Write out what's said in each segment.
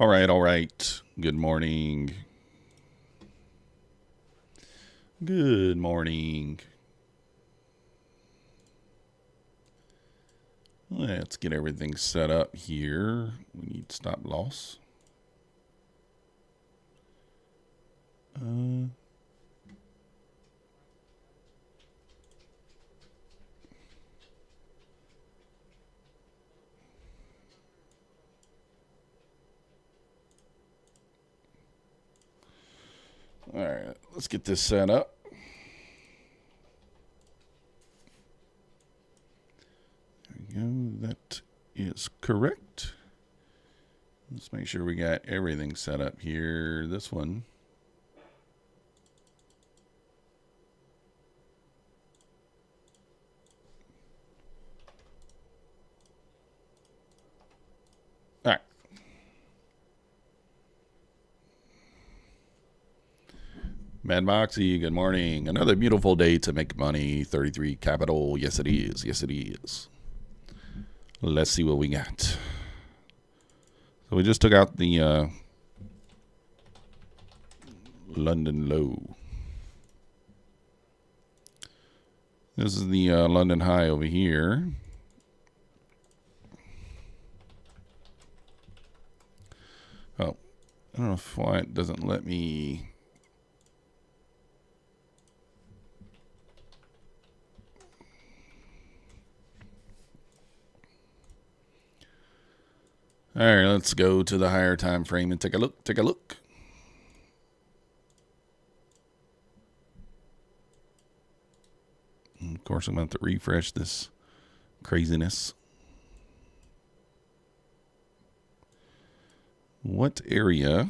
All right, all right. Good morning. Good morning. Let's get everything set up here. We need stop loss. All right, let's get this set up. There we go. That is correct. Let's make sure we got everything set up here. This one. All right. Mad Moxie, good morning. Another beautiful day to make money. 33 capital. Yes, it is. Yes, it is. Let's see what we got. So we just took out the London low. This is the London high over here. Oh, I don't know why it doesn't let me. All right, let's go to the higher time frame and take a look. Take a look. And of course, I'm going to have to refresh this craziness. What area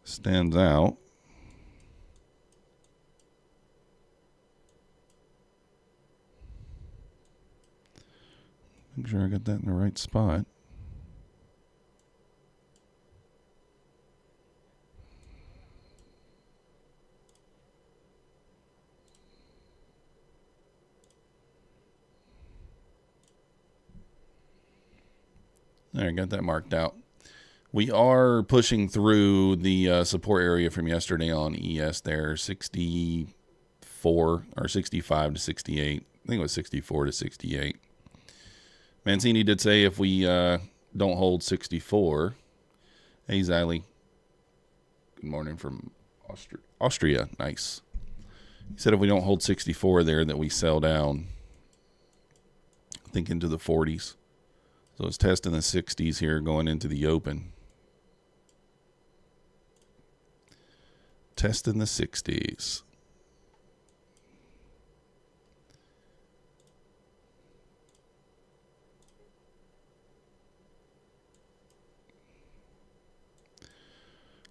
stands out? Make sure I got that in the right spot. There, I got that marked out. We are pushing through the support area from yesterday on ES there, 64 or 65 to 68. I think it was 64 to 68. Mancini did say if we don't hold 64. Hey, Xylee. Good morning from Austria. Nice. He said if we don't hold 64 there, that we sell down, I think, into the 40s. So it's testing the 60s here going into the open. Testing the 60s.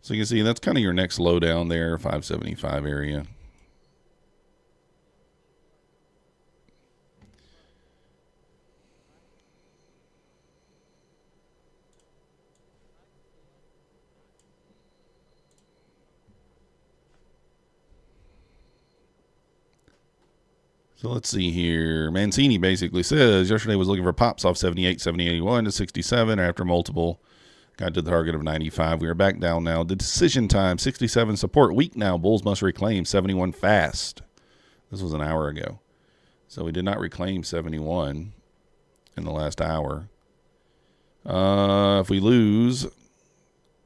So you can see that's kind of your next low down there, 575 area. So let's see here. Mancini basically says yesterday was looking for pops off 78, 70, 81 to 67 after multiple. Got to the target of 95. We are back down now. The decision time, 67 support. Weak now. Bulls must reclaim 71 fast. This was an hour ago. So we did not reclaim 71 in the last hour. If we lose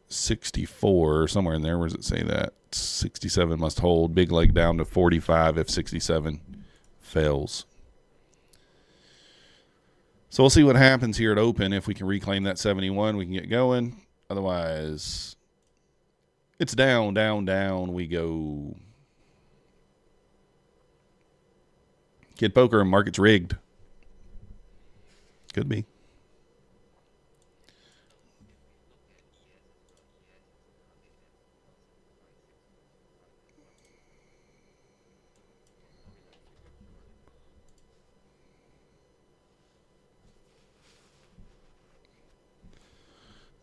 64, somewhere in there, where does it say that? 67 must hold. Big leg down to 45 if 67 fails. So we'll see what happens here at open. If we can reclaim that 71, we can get going. Otherwise, it's down, down, down we go. Kid poker, market's rigged. Could be.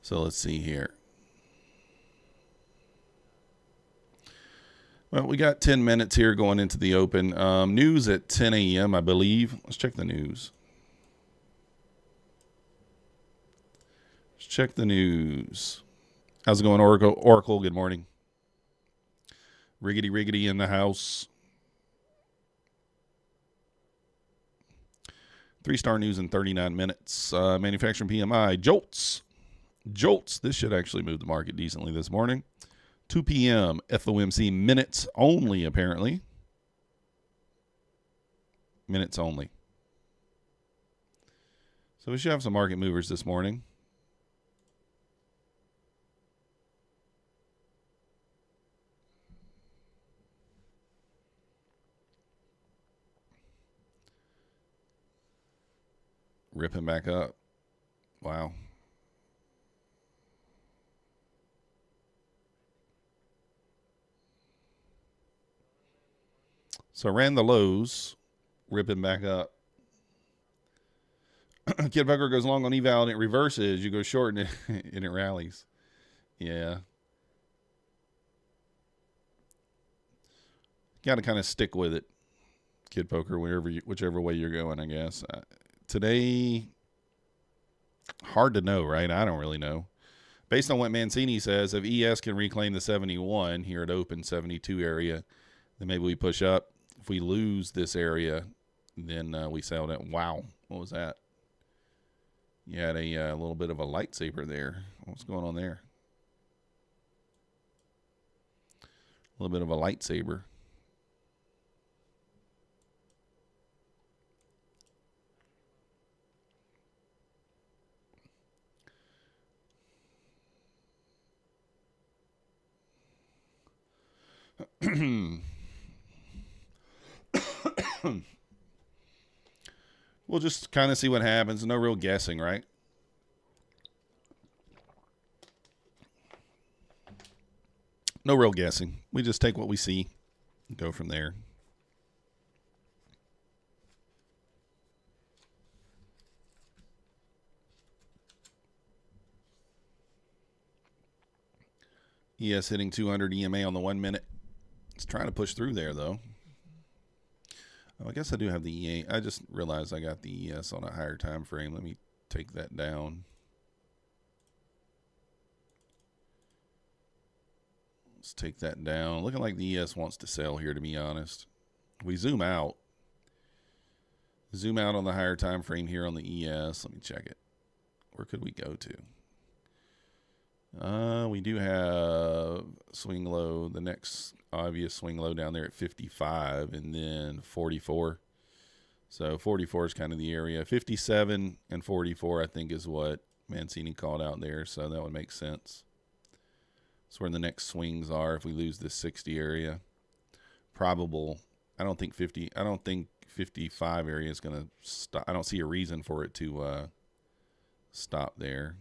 So let's see here. Well, we got 10 minutes here going into the open. News at 10 a.m., I believe. Let's check the news. check the news. How's it going, Oracle? Oracle, good morning. Riggedy in the house. 3-star news in 39 minutes. Manufacturing PMI. Jolts. This should actually move the market decently this morning. 2 p.m. FOMC minutes only, apparently. Minutes only. So we should have some market movers this morning. Ripping back up. Wow. So ran the lows, ripping back up. Kid Bucker goes long on eval and it reverses. You go short and it rallies. Yeah. Got to kind of stick with it, Kid Poker, whichever way you're going, I guess. Today, hard to know, right? I don't really know. Based on what Mancini says, if ES can reclaim the 71 here at open 72 area, then maybe we push up. If we lose this area, then we sell that. Wow, what was that? You had a little bit of a lightsaber there. What's going on there? A little bit of a lightsaber. We'll just kind of see what happens. No real guessing, right? No real guessing. We just take what we see and go from there. ES hitting 200 EMA on the 1 minute. It's trying to push through there, though. Oh, I guess I do have the EA. I just realized I got the ES on a higher time frame. Let me take that down. Let's take that down. Looking like the ES wants to sell here, to be honest. We zoom out. Zoom out on the higher time frame here on the ES. Let me check it. Where could we go to? We do have swing low. The next obvious swing low down there at 55 and then 44. So 44 is kind of the area. 57 and 44, I think, is what Mancini called out there. So that would make sense. That's where the next swings are if we lose this 60 area. Probable. I don't think 55 area is going to stop. I don't see a reason for it to stop there.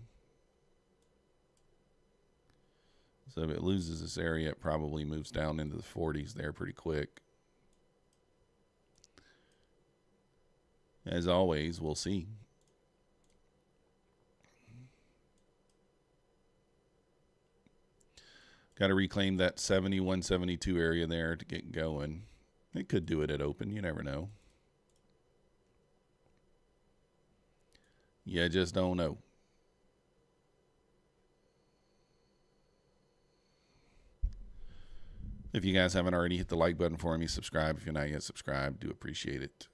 So if it loses this area, it probably moves down into the 40s there pretty quick. As always, we'll see. Got to reclaim that 71, 72 area there to get going. It could do it at open. You never know. You just don't know. If you guys haven't already, hit the like button for me. Subscribe if you're not yet subscribed. Do appreciate it.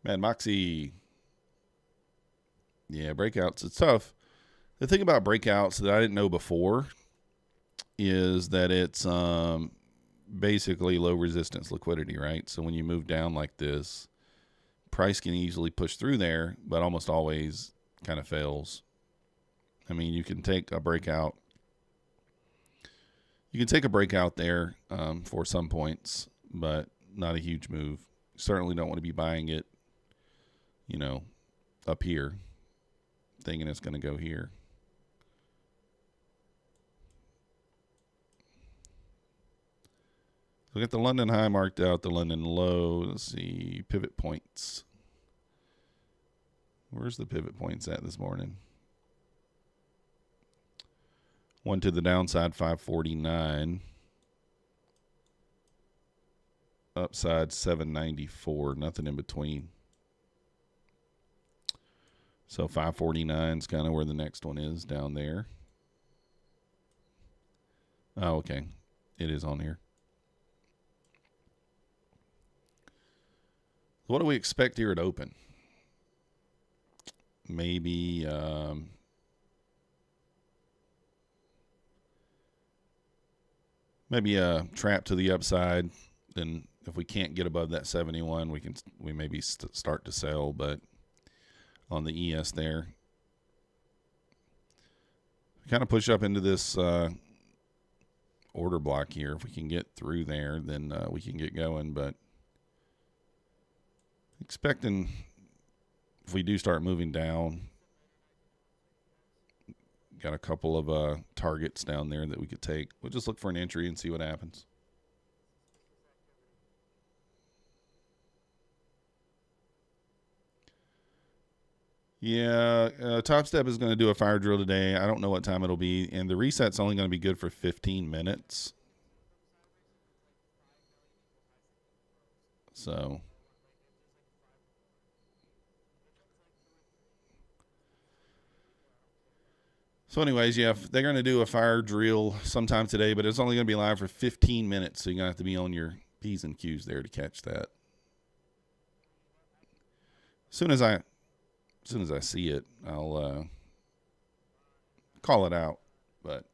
Mad Moxie. Yeah, breakouts. It's tough. The thing about breakouts that I didn't know before is that it's basically low resistance liquidity, right? So when you move down like this, price can easily push through there, but almost always kind of fails. I mean, you can take a breakout. You can take a breakout there for some points, but not a huge move. Certainly don't want to be buying it, you know, up here, thinking it's going to go here. So we got the London high marked out, the London low. Let's see, pivot points. Where's the pivot points at this morning? One to the downside, 549. Upside, 794. Nothing in between. So 549 is kind of where the next one is down there. Oh, okay. It is on here. What do we expect here at open? Maybe maybe a trap to the upside. Then if we can't get above that 71, we maybe start to sell. But on the ES there, kind of push up into this order block here. If we can get through there, then we can get going. But expecting if we do start moving down, got a couple of targets down there that we could take. We'll just look for an entry and see what happens. Yeah, Topstep is going to do a fire drill today. I don't know what time it'll be, and the reset's only going to be good for 15 minutes. So anyways, yeah, they're going to do a fire drill sometime today, but it's only going to be live for 15 minutes, so you're going to have to be on your P's and Q's there to catch that. As soon as I see it, I'll call it out. But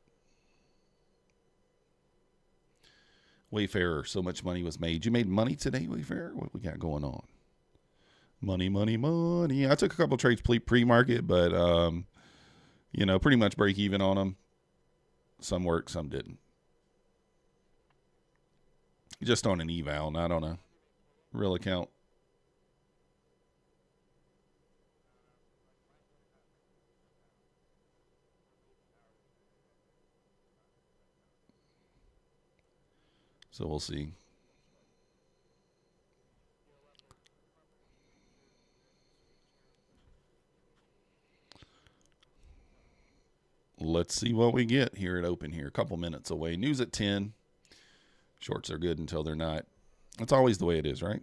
Wayfarer, so much money was made. You made money today, Wayfarer? What we got going on? Money, money, money. I took a couple trades pre-market, but pretty much break even on them. Some worked, some didn't. Just on an eval, not on a real account. So we'll see. Let's see what we get here at open here. A couple minutes away. News at 10. Shorts are good until they're not. That's always the way it is, right?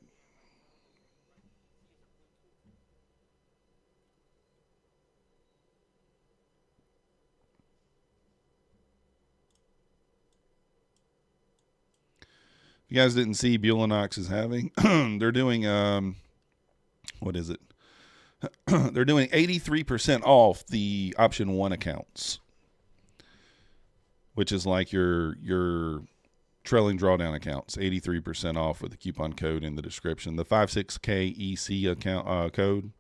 If you guys didn't see, Bulenox is having, they're doing, what is it? They're doing 83% off the option 1 accounts, which is like your trailing drawdown accounts, 83% off with the coupon code in the description. The 56KEC account code,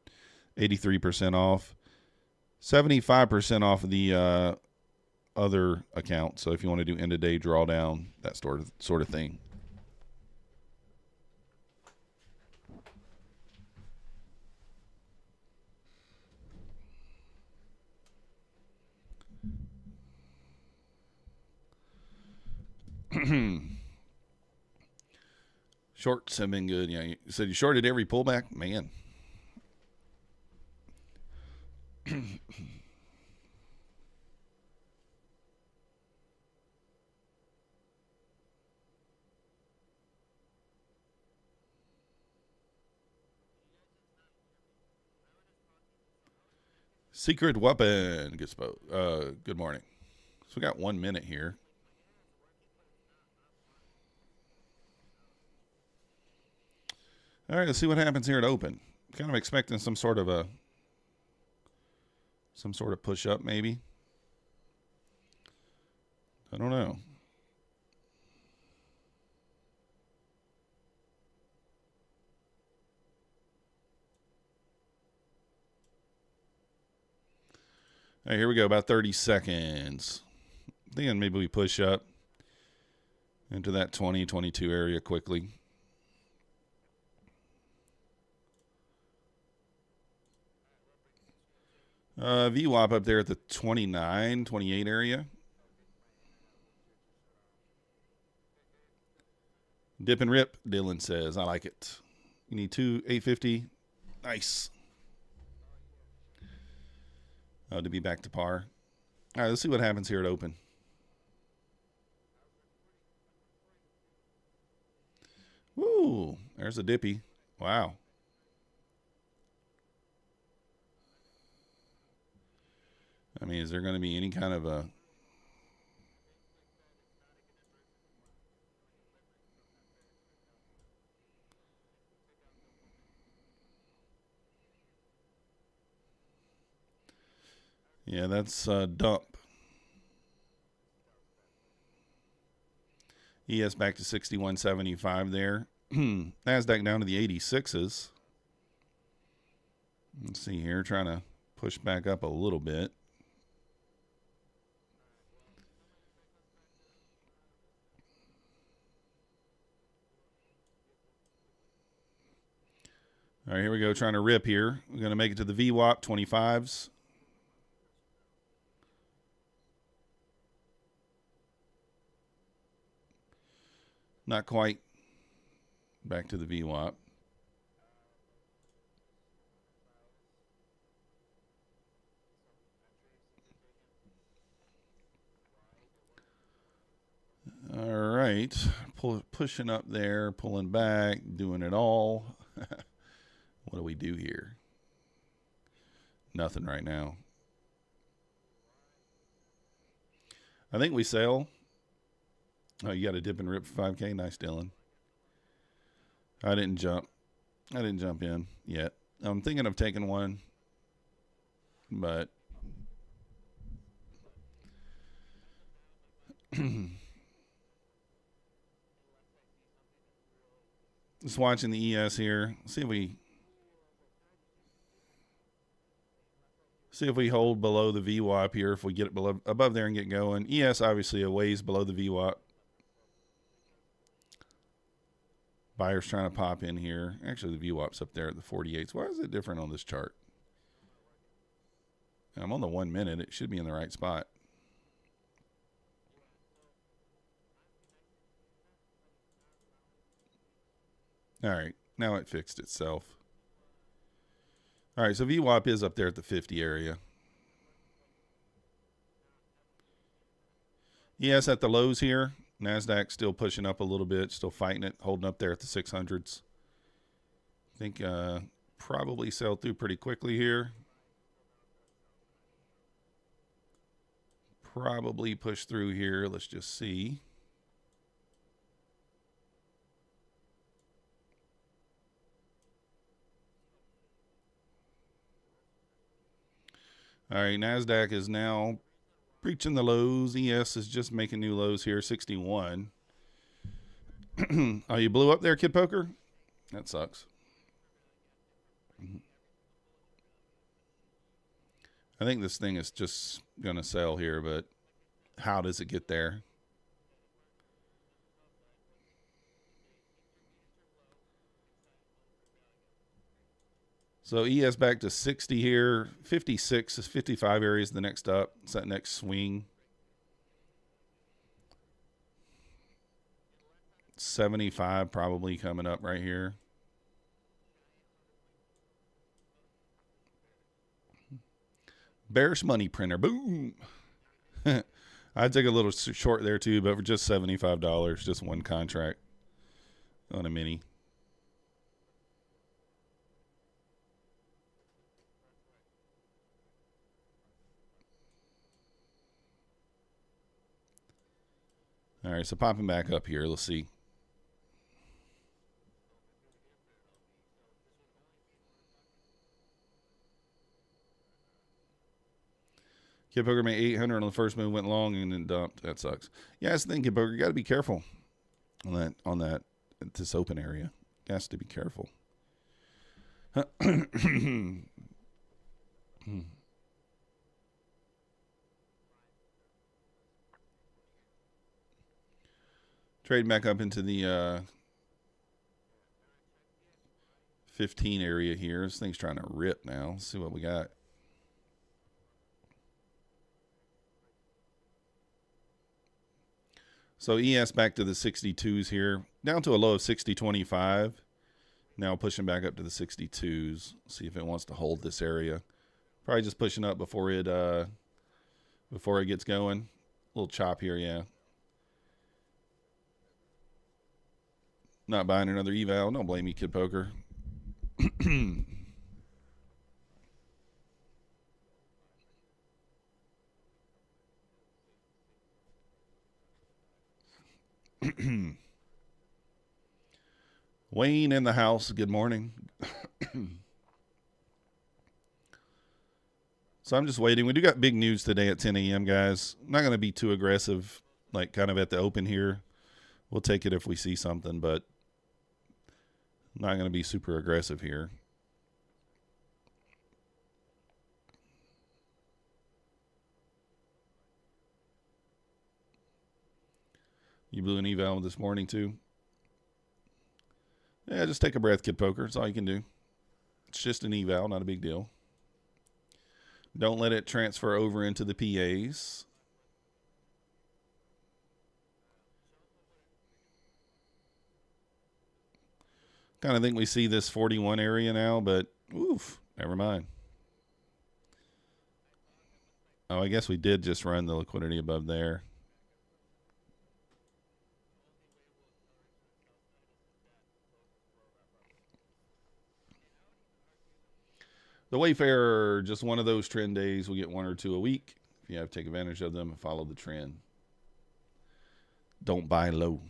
83% off, 75% off of the other account. So if you want to do end of day drawdown, that sort of thing. Shorts have been good. Yeah, you said you shorted every pullback, man. Secret weapon. Good morning. So we got 1 minute here. All right, let's see what happens here at open. Kind of expecting some sort of push up, maybe. I don't know. All right, here we go. About 30 seconds. Then maybe we push up into that 20, 22 area quickly. VWAP up there at the 29, 28 area. Dip and rip, Dylan says. I like it. You need 850. Nice. Oh, to be back to par. All right, let's see what happens here at open. Woo, there's a dippy. Wow. I mean, is there going to be any kind of a... Yeah, that's dump. ES back to 61.75 there. Nasdaq down to the 86s. Let's see here, trying to push back up a little bit. All right, here we go, trying to rip here. We're going to make it to the VWAP 25s. Not quite. Back to the VWAP. All right, pushing up there, pulling back, doing it all. What do we do here? Nothing right now. I think we sell. Oh, you got a dip and rip for 5K? Nice, Dylan. I didn't jump in yet. I'm thinking of taking one, but just watching the ES here. See if we hold below the VWAP here. If we get it above there and get going. ES obviously a ways below the VWAP. Buyers trying to pop in here. Actually, the VWAP's up there at the 48s. Why is it different on this chart? I'm on the 1 minute. It should be in the right spot. All right, now it fixed itself. All right, so VWAP is up there at the 50 area. ES at the lows here. Nasdaq still pushing up a little bit, still fighting it, holding up there at the 600s. I think probably sell through pretty quickly here. Probably push through here. Let's just see. All right, Nasdaq is now breaching the lows. ES is just making new lows here, 61. Oh, you blew up there, Kid Poker? That sucks. I think this thing is just going to sell here, but how does it get there? So ES back to 60 here. 56 is 55 areas the next up. It's that next swing. 75 probably coming up right here. Bearish money printer. Boom. I'd take a little short there too, but for just $75, just one contract on a mini. All right, so popping back up here. Let's see. Kid Poker made 800 on the first move, went long and then dumped. That sucks. Yeah, that's the thing, Kid Poker. You got to be careful on that this open area. You has to be careful. Trade back up into the 15 area here. This thing's trying to rip now. Let's see what we got. So ES back to the 62s here. Down to a low of 60.25. Now pushing back up to the 62s. See if it wants to hold this area. Probably just pushing up before it gets going. A little chop here, yeah. Not buying another eval. Don't blame me, Kid Poker. All Wayne in the house. Good morning. So I'm just waiting. We do got big news today at 10 a.m., guys. I'm not going to be too aggressive, like kind of at the open here. We'll take it if we see something, but I'm not going to be super aggressive here. You blew an eval this morning, too? Yeah, just take a breath, Kid Poker. That's all you can do. It's just an eval, not a big deal. Don't let it transfer over into the PAs. Kind of think we see this 41 area now, but oof, never mind. Oh, I guess we did just run the liquidity above there. The Wayfarer, just one of those trend days. We get one or two a week. If you have to take advantage of them and follow the trend. Don't buy low.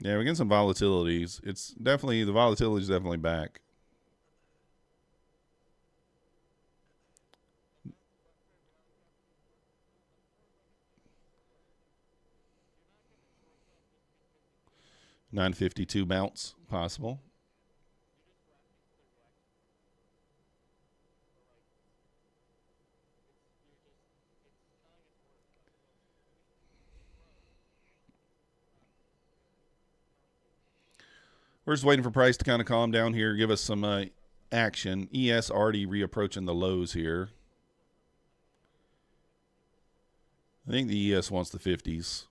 Yeah, we're getting some volatilities. It's definitely, the volatility is definitely back. $9.52 bounce possible. We're just waiting for price to kind of calm down here, give us some action. ES already reapproaching the lows here. I think the ES wants the 50s.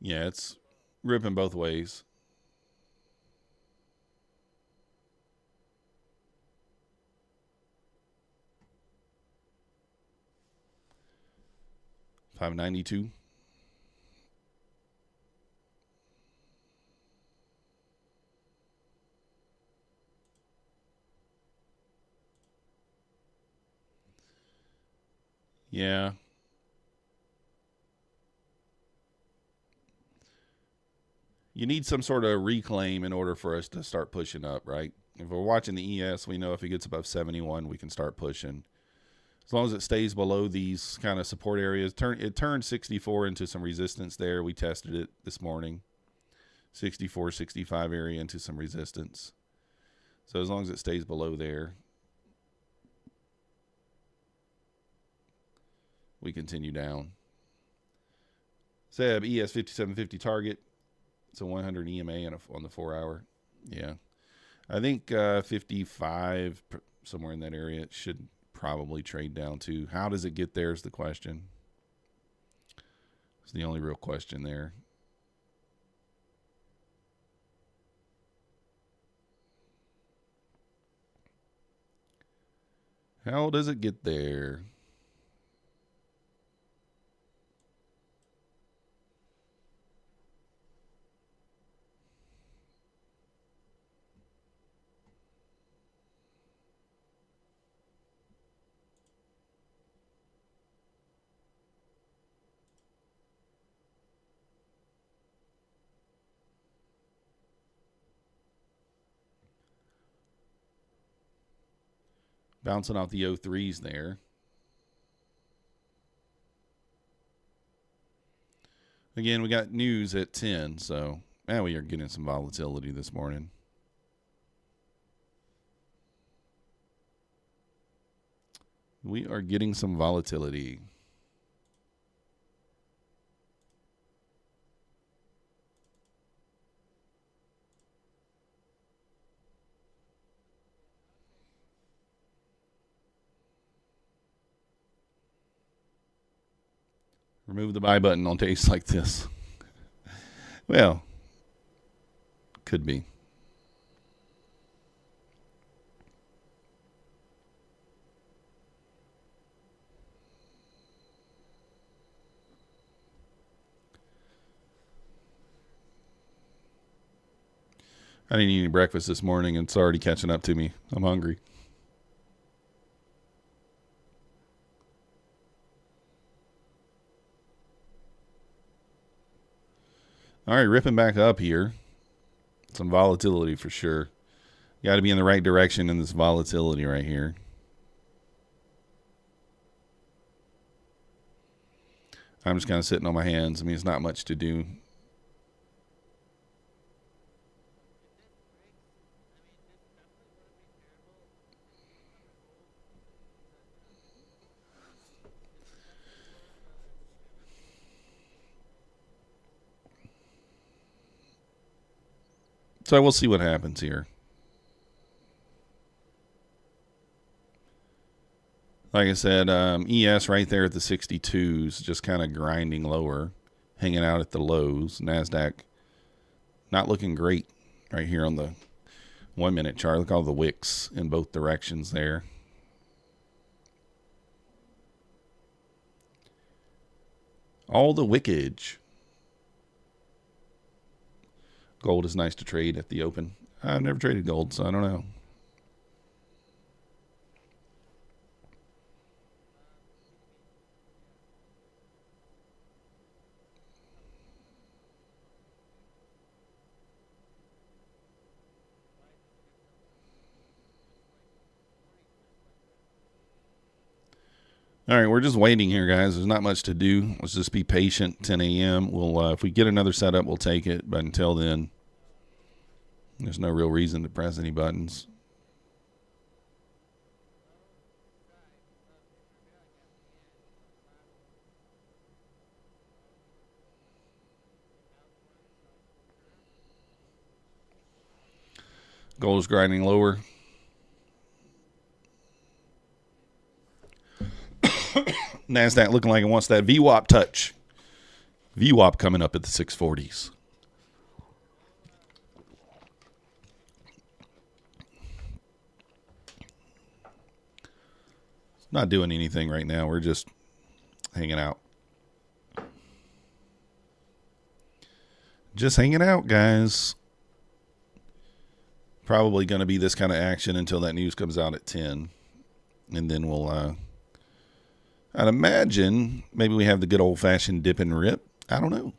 Yeah, it's ripping both ways. $5.92. Yeah. You need some sort of reclaim in order for us to start pushing up, right? If we're watching the ES, we know if it gets above 71, we can start pushing. As long as it stays below these kind of support areas. It turned 64 into some resistance there. We tested it this morning. 64, 65 area into some resistance. So as long as it stays below there, we continue down. Seb, ES 5750 target. It's a 100 EMA on the 4 hour. Yeah. I think 55, somewhere in that area, it should probably trade down to. How does it get there is the question. It's the only real question there. How does it get there? Bouncing off the 03s there. Again, we got news at 10, so man, we are getting some volatility this morning. We are getting some volatility. Remove the buy button on days like this. Well, could be. I didn't eat any breakfast this morning, and it's already catching up to me. I'm hungry. All right, ripping back up here. Some volatility for sure. Got to be in the right direction in this volatility right here. I'm just kind of sitting on my hands. I mean, it's not much to do. So we'll see what happens here. Like I said, ES right there at the 62s, just kind of grinding lower, hanging out at the lows. Nasdaq not looking great right here on the 1 minute chart. Look at all the wicks in both directions there. All the wickage. Gold is nice to trade at the open. I've never traded gold, so I don't know. All right, we're just waiting here, guys. There's not much to do. Let's just be patient. 10 a.m. We'll, if we get another setup, we'll take it. But until then, there's no real reason to press any buttons. Gold is grinding lower. Nasdaq looking like it wants that VWAP touch. VWAP coming up at the 640s. Not doing anything right now. We're just hanging out. Just hanging out, guys. Probably going to be this kind of action until that news comes out at 10. And then we'll, I'd imagine maybe we have the good old-fashioned dip and rip. I don't know.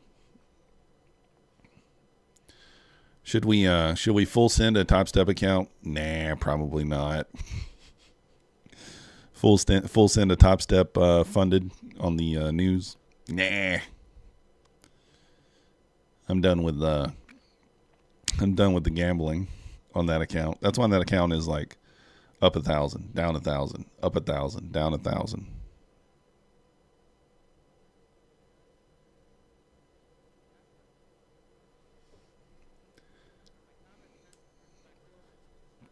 Should we full send a Topstep account? Nah, probably not. Full send a Topstep funded on the news? Nah. I'm done with the gambling on that account. That's why that account is like up 1,000, down 1,000, up 1,000, down 1,000.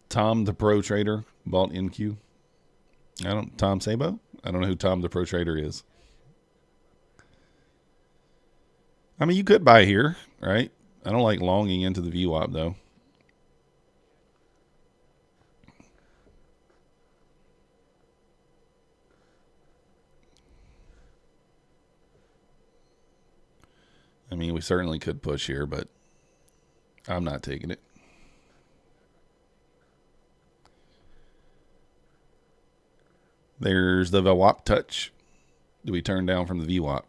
Tom the Pro Trader bought NQ. Tom Sabo? I don't know who Tom the Pro Trader is. I mean, you could buy here, right? I don't like longing into the VWAP though. I mean, we certainly could push here, but I'm not taking it. There's the VWAP touch. Do we turn down from the VWAP?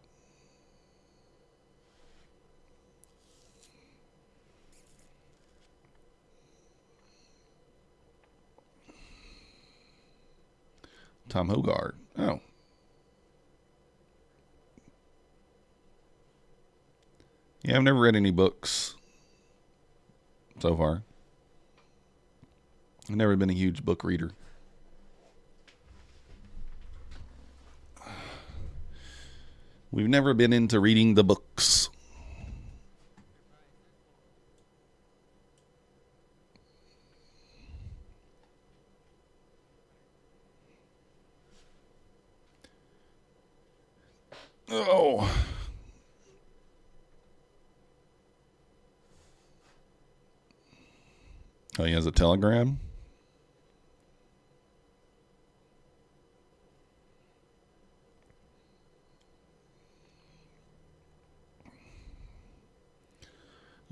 Tom Hogard. Oh. Yeah, I've never read any books so far. I've never been a huge book reader. We've never been into reading the books. Oh. Oh, he has a telegram?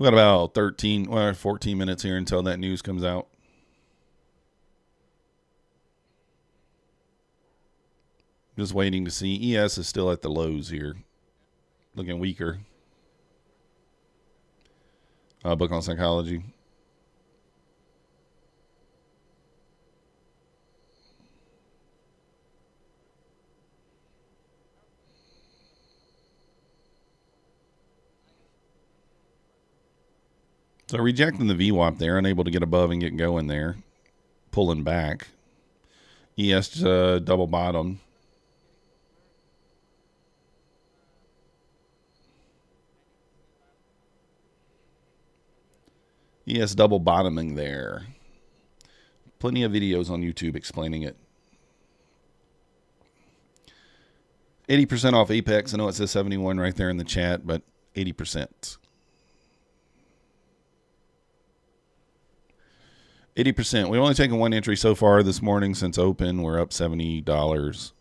We got about 14 minutes here until that news comes out. Just waiting to see. ES is still at the lows here. Looking weaker. Book on psychology. So rejecting the VWAP there, unable to get above and get going there. Pulling back. ES double bottom. ES double bottoming there. Plenty of videos on YouTube explaining it. 80% off APEX. I know it says 71 right there in the chat, but 80%. 80%. We've only taken one entry so far this morning since open. We're up $70.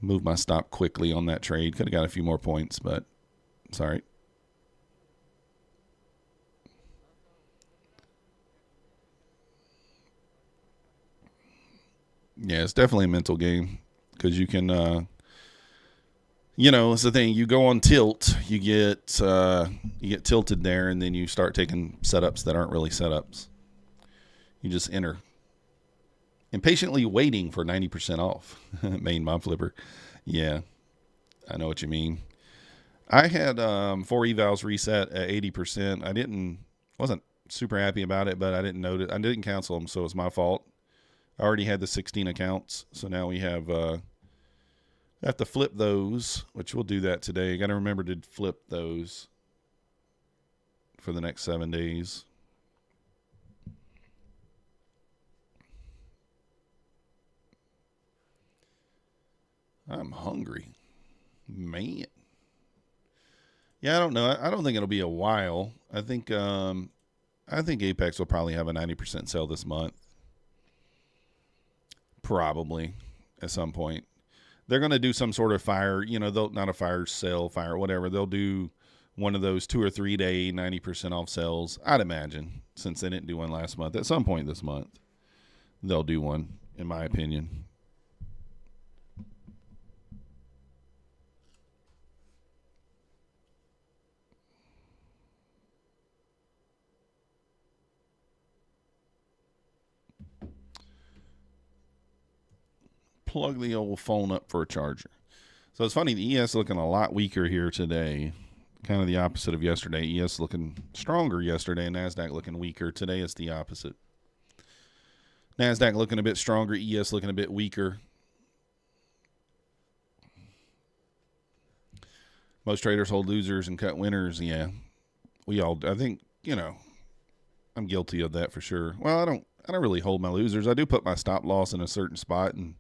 Moved my stop quickly on that trade. Could have got a few more points, but sorry. Yeah, it's definitely a mental game because you can, it's the thing. You go on tilt, you get tilted there, and then you start taking setups that aren't really setups. You just enter, impatiently waiting for 90% off. Main mob flipper. Yeah, I know what you mean. I had 4 evals reset at 80%. Wasn't super happy about it, but I didn't notice. I didn't cancel them, so it's my fault. I already had the 16 accounts, so now we have to flip those, which we'll do that today. Got to remember to flip those for the next 7 days. I'm hungry, man. Yeah, I don't know. I don't think it'll be a while. I think Apex will probably have a 90% sale this month. Probably at some point. They're going to do some sort of fire, they'll not a fire sale, fire, whatever. They'll do one of those 2 or 3 day 90% off sales. I'd imagine, since they didn't do one last month. At some point this month, they'll do one, in my opinion. Plug the old phone up for a charger. So it's funny, the ES looking a lot weaker here today. Kind of the opposite of yesterday. ES looking stronger yesterday, and Nasdaq looking weaker. Today it's the opposite. Nasdaq looking a bit stronger, ES looking a bit weaker. Most traders hold losers and cut winners. Yeah, I think, I'm guilty of that for sure. Well, I don't really hold my losers. I do put my stop loss in a certain spot, and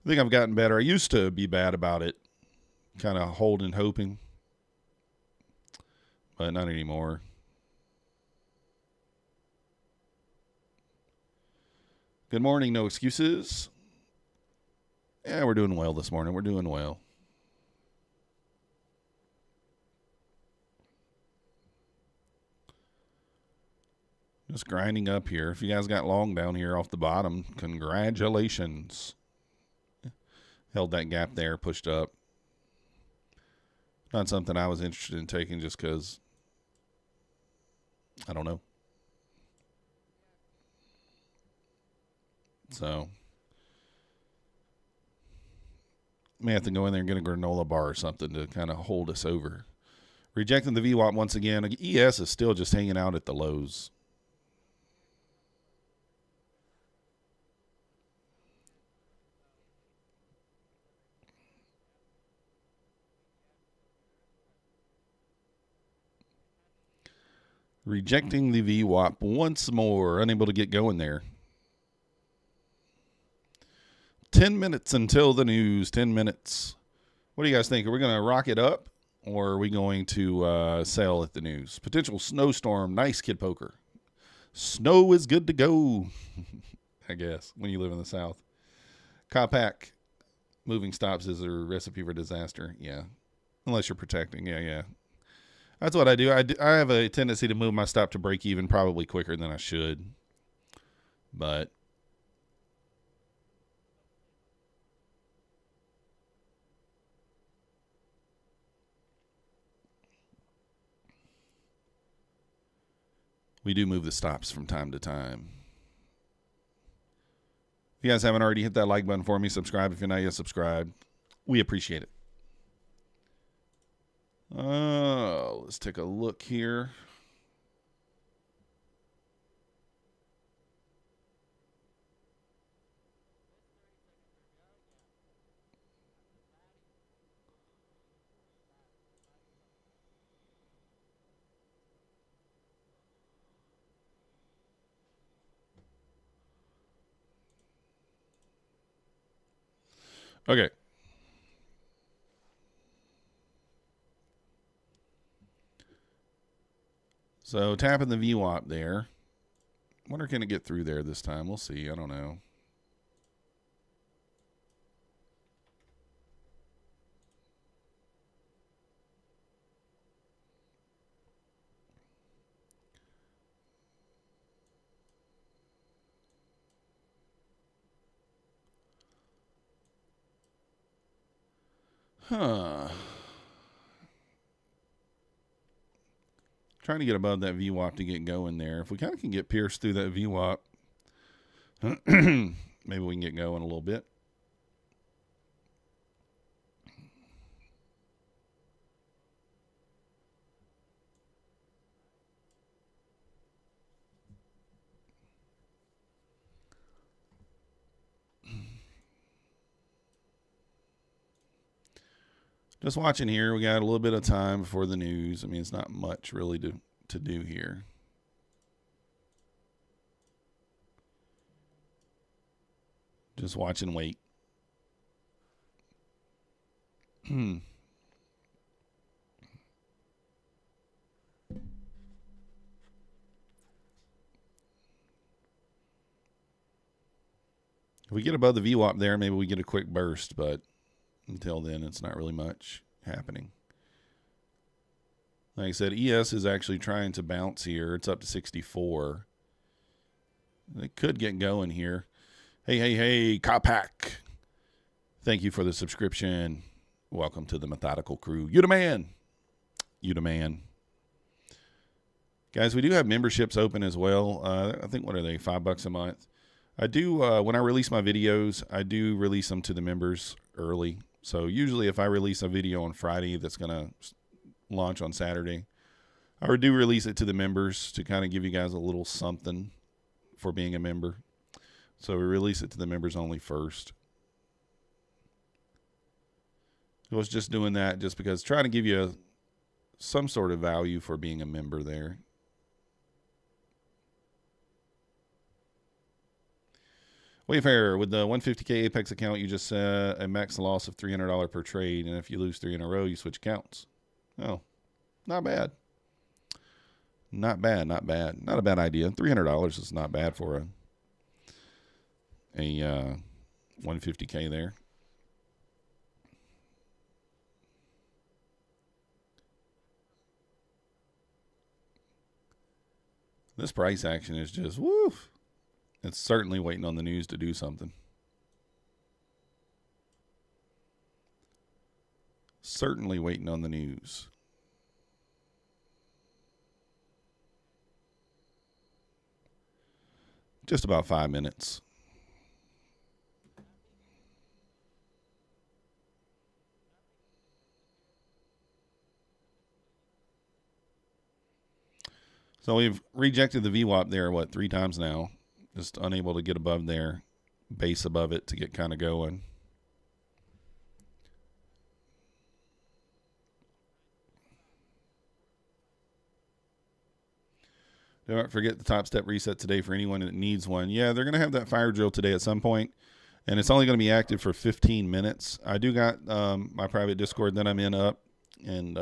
I think I've gotten better. I used to be bad about it, kind of holding, hoping, but not anymore. Good morning, no excuses. Yeah, we're doing well this morning. We're doing well. Just grinding up here. If you guys got long down here off the bottom, congratulations. Held that gap there, pushed up. Not something I was interested in taking just because, I don't know. So, may have to go in there and get a granola bar or something to kind of hold us over. Rejecting the VWAP once again. ES is still just hanging out at the lows. Rejecting the VWAP once more. Unable to get going there. 10 minutes until the news. 10 minutes. What do you guys think? Are we going to rock it up, or are we going to sail at the news? Potential snowstorm. Nice, Kid Poker. Snow is good to go, I guess, when you live in the South. Copac. Moving stops is a recipe for disaster. Yeah. Unless you're protecting. Yeah. That's what I do. I have a tendency to move my stop to break even probably quicker than I should. But we do move the stops from time to time. If you guys haven't already, hit that like button for me. Subscribe if you're not yet subscribed. We appreciate it. Let's take a look here. Okay. So tapping the VWAP there. Wonder can it get through there this time? We'll see. I don't know. Trying to get above that VWAP to get going there. If we kind of can get pierced through that VWAP, maybe we can get going a little bit. Just watching here. We got a little bit of time before the news. I mean, it's not much really to do here. Just watch and wait. If we get above the VWAP there, maybe we get a quick burst, but until then, it's not really much happening. Like I said, ES is actually trying to bounce here. It's up to 64. It could get going here. Hey, Copac. Thank you for the subscription. Welcome to the Methodical Crew. You the man. You the man. Guys, we do have memberships open as well. I think, what are they, $5 a month? I do, when I release my videos, I do release them to the members early. So usually if I release a video on Friday that's going to launch on Saturday, I do release it to the members to kind of give you guys a little something for being a member. So we release it to the members only first. I was just doing that just because trying to give you some sort of value for being a member there. Wayfarer, with the 150K Apex account, you just set a max loss of $300 per trade, and if you lose 3 in a row, you switch accounts. Oh, not bad. Not bad. Not a bad idea. $300 is not bad for a 150K there. This price action is just woof. It's certainly waiting on the news to do something. Certainly waiting on the news. Just about 5 minutes. So we've rejected the VWAP there, 3 times now? Just unable to get above there, base above it to get kind of going. Don't forget the Topstep reset today for anyone that needs one. Yeah, they're going to have that fire drill today at some point, and it's only going to be active for 15 minutes. I do got my private Discord that I'm in up, and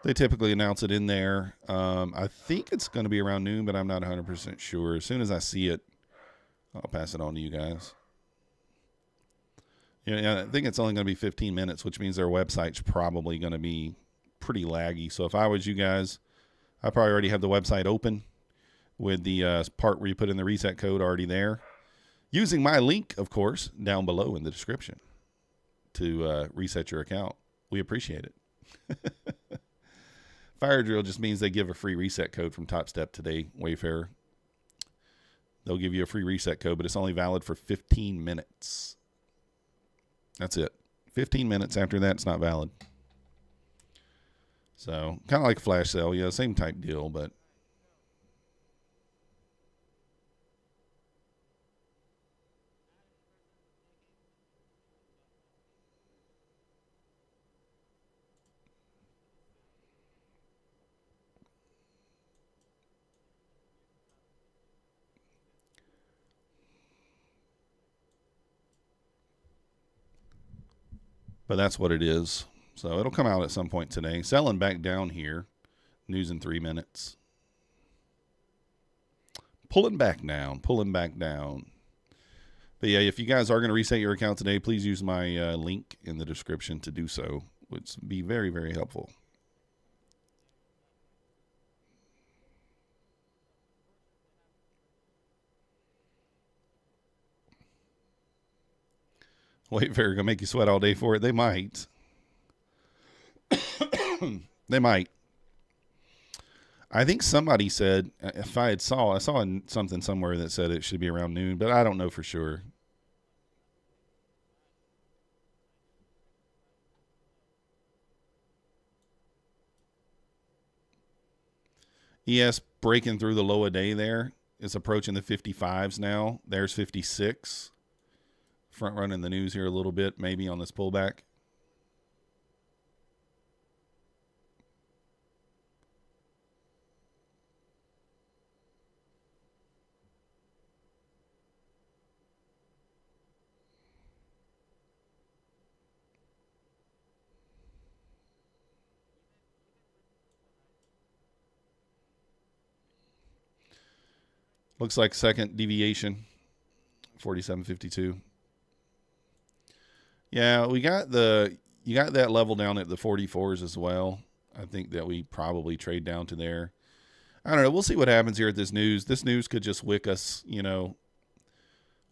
they typically announce it in there. I think it's going to be around noon, but I'm not 100% sure. As soon as I see it, I'll pass it on to you guys. Yeah, I think it's only going to be 15 minutes, which means their website's probably going to be pretty laggy. So if I was you guys, I probably already have the website open with the part where you put in the reset code already there. Using my link, of course, down below in the description to reset your account. We appreciate it. Fire drill just means they give a free reset code from Topstep today, Wayfarer. They'll give you a free reset code, but it's only valid for 15 minutes. That's it. 15 minutes after that, it's not valid. So, kind of like a flash sale. Yeah, same type deal, but... But that's what it is. So it'll come out at some point today. Selling back down here. News in 3 minutes. Pulling back down. Pulling back down. But yeah, if you guys are going to reset your account today, please use my link in the description to do so. Which would be very, very helpful. Wayfarer gonna make you sweat all day for it. They might. They might. I think somebody said, if I saw something somewhere that said it should be around noon, but I don't know for sure. ES breaking through the low a day there. It's approaching the 55s now. There's 56. Front running the news here a little bit, maybe on this pullback. Looks like second deviation, 47.52. Yeah, you got that level down at the 44s as well. I think that we probably trade down to there. I don't know. We'll see what happens here at this news. This news could just wick us, you know.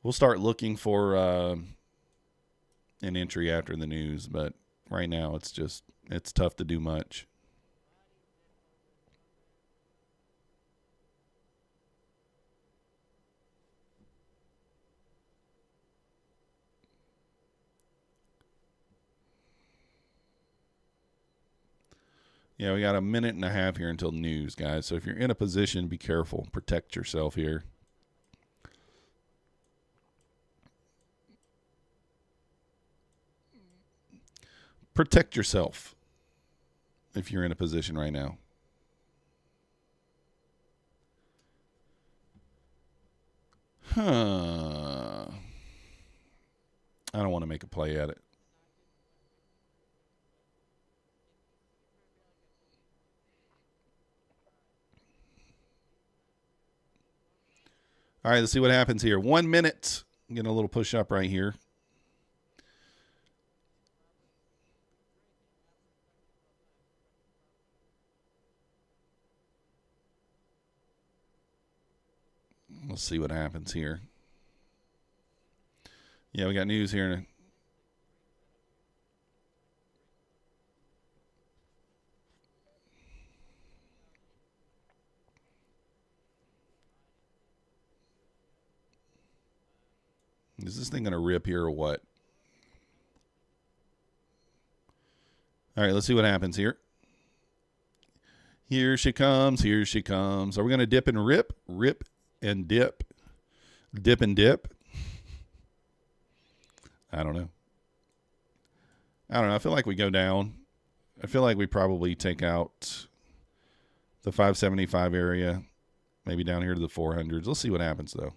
We'll start looking for an entry after the news, but right now it's tough to do much. Yeah, we got a minute and a half here until news, guys. So if you're in a position, be careful. Protect yourself here. Protect yourself if you're in a position right now. I don't want to make a play at it. All right, let's see what happens here. 1 minute. Getting a little push up right here. Let's see what happens here. Yeah, we got news here. Is this thing going to rip here or what? All right, let's see what happens here. Here she comes. Here she comes. Are we going to dip and rip? Rip and dip. Dip and dip. I don't know. I feel like we go down. I feel like we probably take out the 575 area, maybe down here to the 400s. Let's see what happens, though.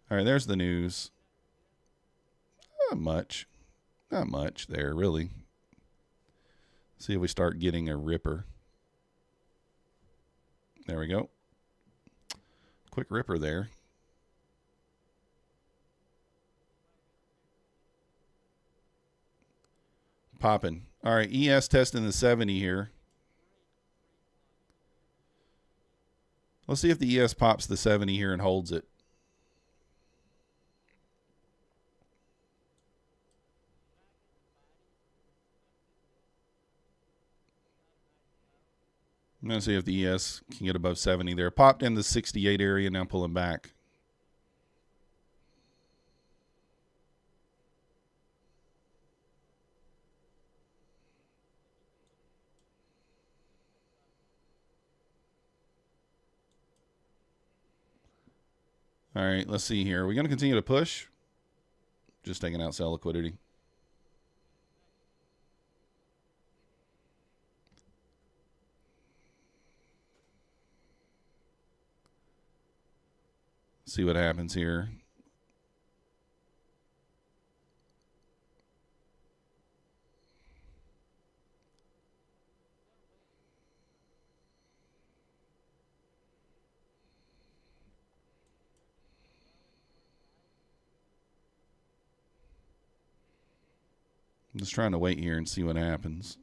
All right, there's the news. Not much. Not much there, really. See if we start getting a ripper. There we go. Quick ripper there. Popping. All right, ES testing the 70 here. Let's see if the ES pops the 70 here and holds it. I'm going to see if the ES can get above 70 there. Popped in the 68 area, now pulling back. All right, let's see here. Are we going to continue to push? Just taking out sell liquidity. See what happens here. I'm just trying to wait here and see what happens.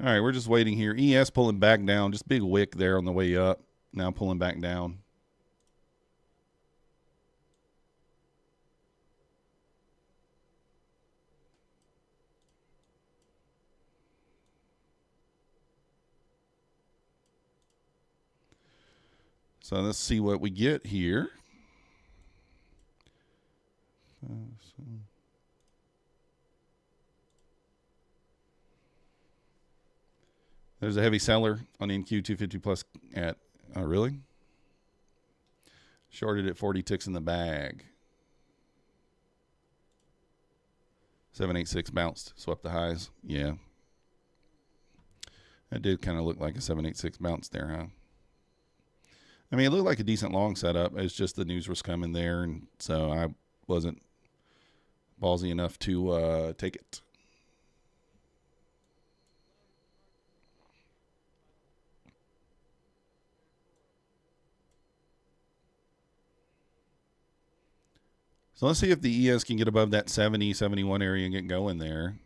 All right, we're just waiting here. ES pulling back down. Just big wick there on the way up. Now pulling back down. So let's see what we get here. There's a heavy seller on NQ 250 plus at, oh, really? Shorted at 40 ticks in the bag. 786 bounced, swept the highs. Yeah. That did kind of look like a 786 bounce there, huh? I mean, it looked like a decent long setup. It's just the news was coming there, and so I wasn't ballsy enough to take it. So let's see if the ES can get above that 70, 71 area and get going there.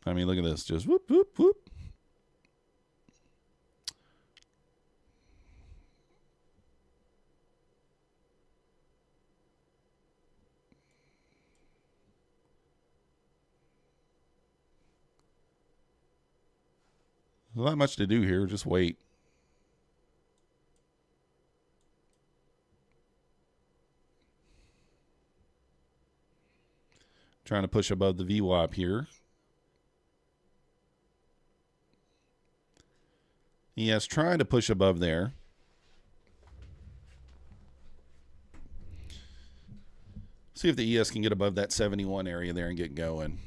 I mean, look at this. Just whoop, whoop, whoop. There's not much to do here. Just wait. Trying to push above the VWAP here. ES trying to push above there. See if the ES can get above that 71 area there and get going.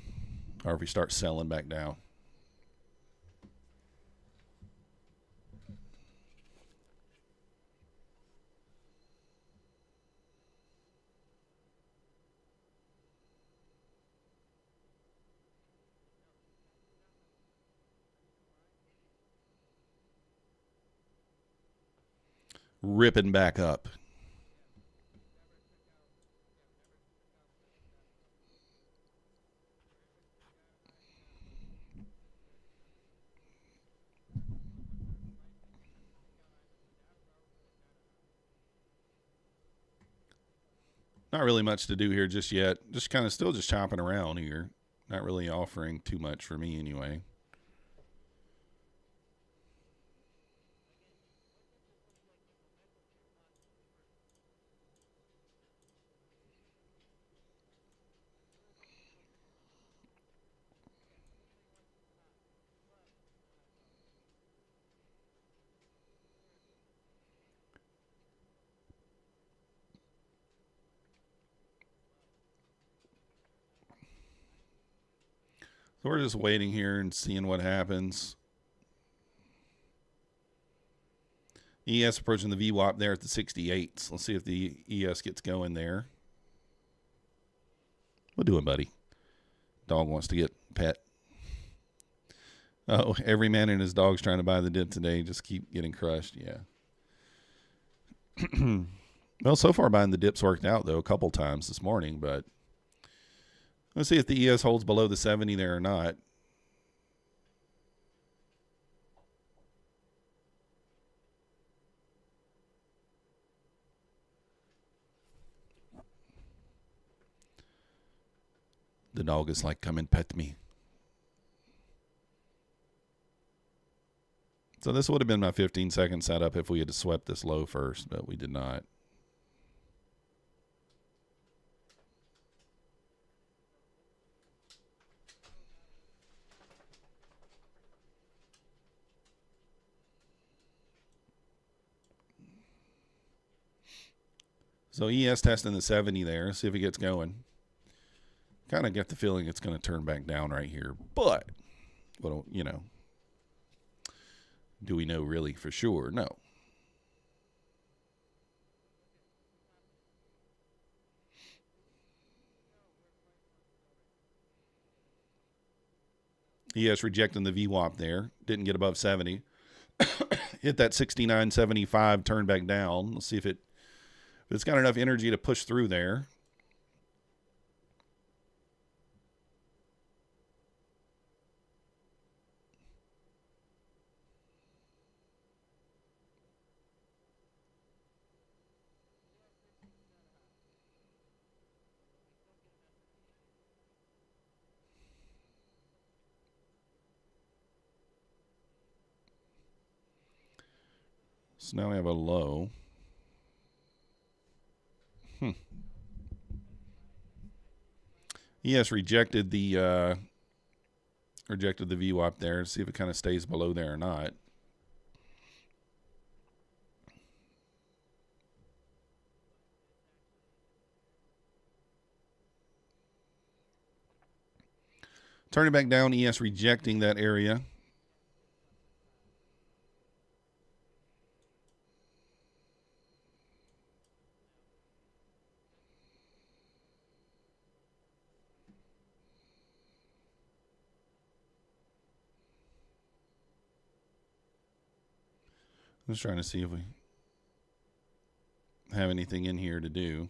Or if he starts selling back down. Ripping back up. Not really much to do here just yet. Just kind of still just chopping around here. Not really offering too much for me anyway. So we're just waiting here and seeing what happens. ES approaching the VWAP there at the 68s. Let's see if the ES gets going there. What doing, buddy? Dog wants to get pet. Oh, every man and his dog's trying to buy the dip today. Just keep getting crushed. Yeah. Well, so far buying the dips worked out, though, a couple times this morning. But let's see if the ES holds below the 70 there or not. The dog is like, come and pet me. So this would have been my 15-second setup if we had swept this low first, but we did not. So ES testing the 70 there. See if it gets going. Kind of get the feeling it's going to turn back down right here. But, well, you know, do we know really for sure? No. ES rejecting the VWAP there. Didn't get above 70. Hit that 69.75, turn back down. Let's see if it's got enough energy to push through there. So now we have a low. ES rejected the VWAP there. See if it kind of stays below there or not. Turning back down, ES rejecting that area. I'm just trying to see if we have anything in here to do.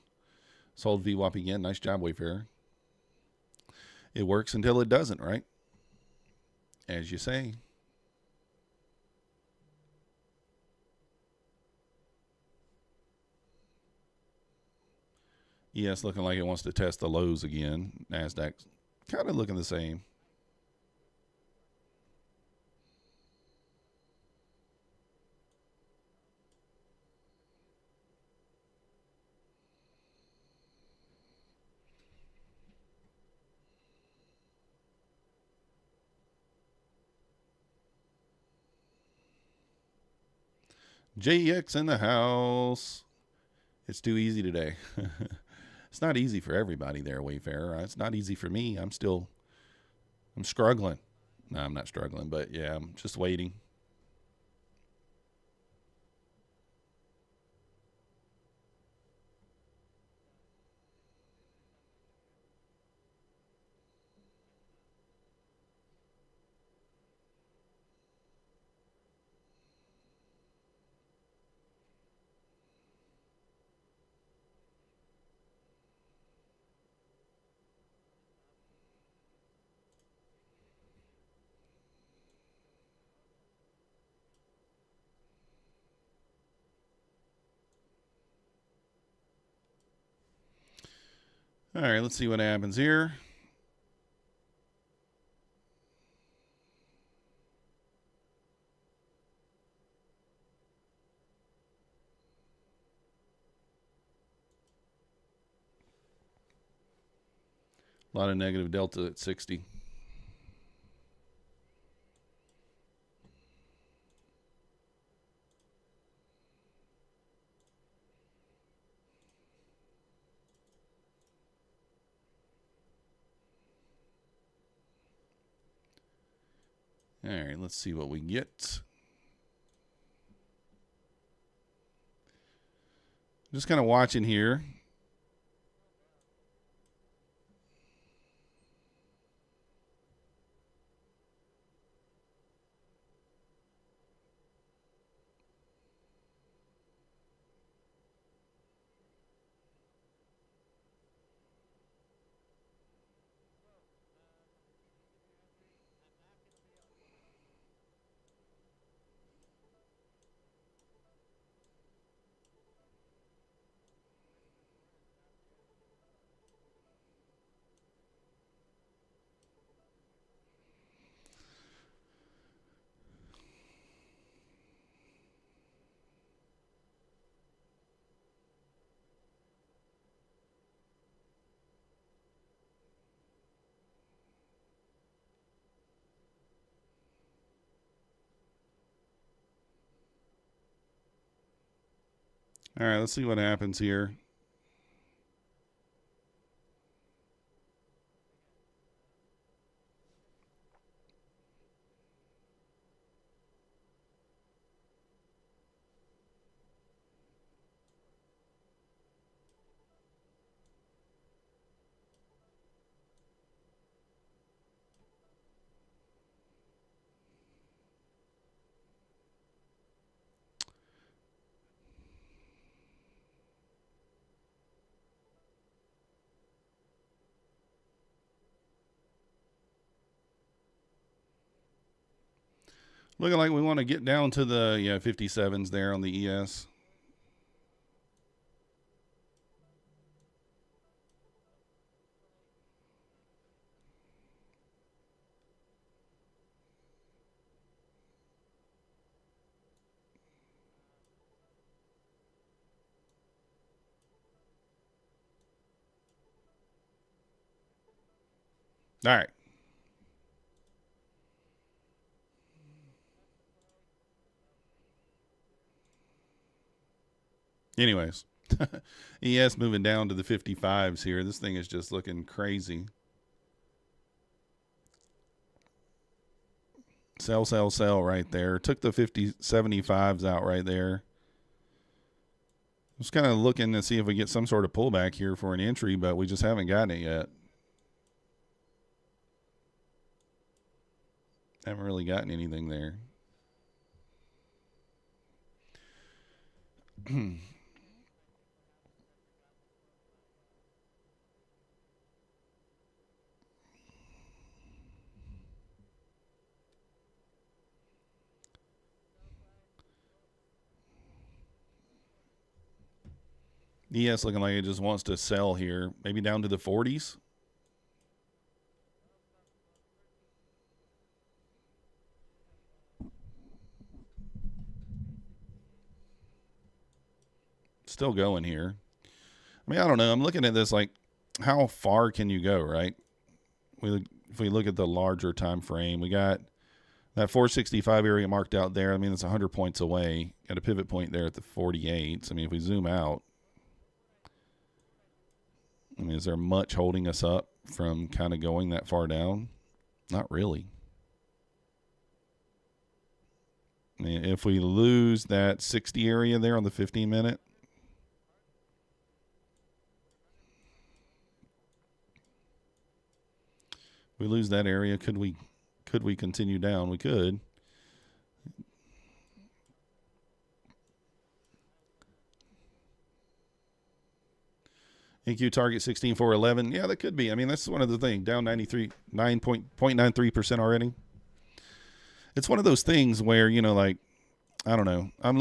Sold VWAP again. Nice job, Wayfarer. It works until it doesn't, right? As you say. ES looking like it wants to test the lows again. Nasdaq kind of looking the same. JEX in the house. It's too easy today. It's not easy for everybody there, Wayfarer. It's not easy for me. I'm struggling. No, I'm not struggling, but yeah, I'm just waiting. All right, let's see what happens here. A lot of negative delta at 60. All right, let's see what we get. Just kind of watching here. All right, let's see what happens here. Looking like we want to get down to the 57s there on the ES. All right. Anyways, ES moving down to the 55s here. This thing is just looking crazy. Sell, sell, sell right there. Took the 75s out right there. Just kind of looking to see if we get some sort of pullback here for an entry, but we just haven't gotten it yet. Haven't really gotten anything there. ES looking like it just wants to sell here. Maybe down to the 40s. Still going here. I mean, I don't know. I'm looking at this like, how far can you go, right? If we look at the larger time frame, we got that 465 area marked out there. I mean, it's 100 points away. Got a pivot point there at the 48s. I mean, if we zoom out, I mean, is there much holding us up from kind of going that far down? Not really. I mean, if we lose that 60 area there on the 15-minute, we lose that area, could we continue down? We could. NQ target 16,411. Yeah, that could be. I mean, that's one of the things. Down 9.93% already. It's one of those things where, like, I don't know. I'm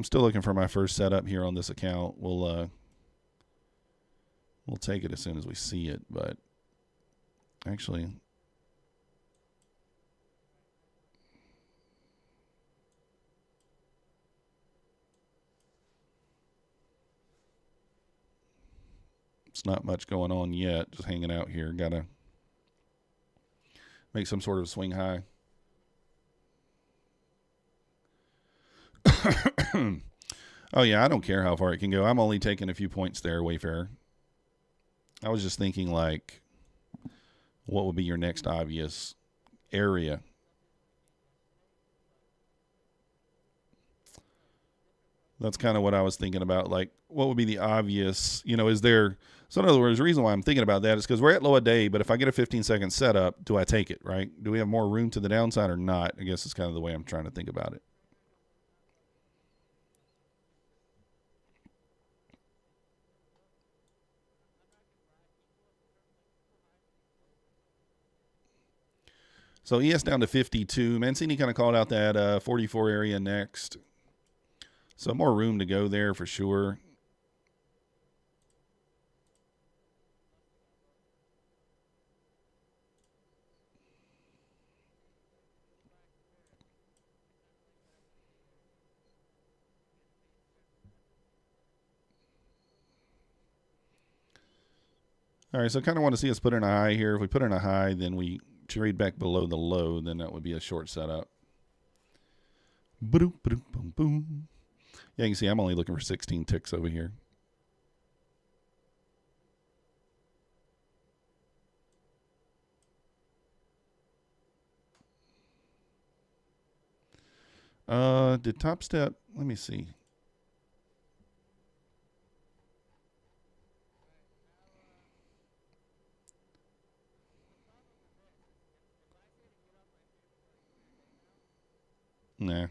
still looking for my first setup here on this account. We'll take it as soon as we see it, but actually, it's not much going on yet. Just hanging out here. Gotta make some sort of swing high. Oh yeah, I don't care how far it can go. I'm only taking a few points there, Wayfarer. I was just thinking, like, what would be your next obvious area? That's kind of what I was thinking about. Like, what would be the obvious, is there, so in other words, the reason why I'm thinking about that is because we're at low a day, but if I get a 15-second setup, do I take it, right? Do we have more room to the downside or not? I guess it's kind of the way I'm trying to think about it. So ES down to 52. Mancini kind of called out that 44 area next. So more room to go there for sure. All right, so I kind of want to see us put in a high here. If we put in a high, then we trade back below the low, then that would be a short setup. Boom, boom, boom, boom. Yeah, you can see I'm only looking for 16 ticks over here. Did Topstep, let me see. Nah.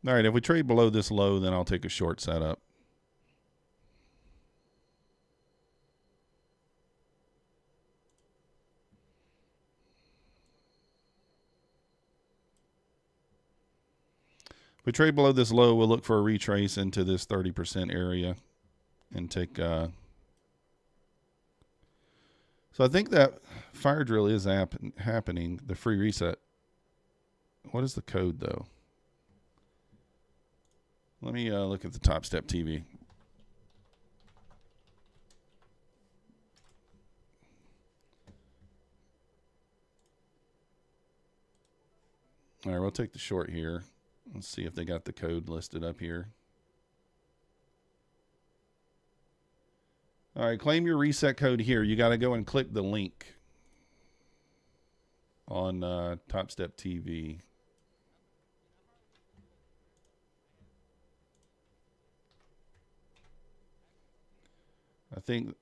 All right, if we trade below this low, then I'll take a short setup. If we trade below this low, we'll look for a retrace into this 30% area and take. So I think that fire drill is happening, the free reset. What is the code, though? Let me look at the Topstep TV. All right, we'll take the short here. Let's see if they got the code listed up here. All right, claim your reset code here. You got to go and click the link on Topstep TV.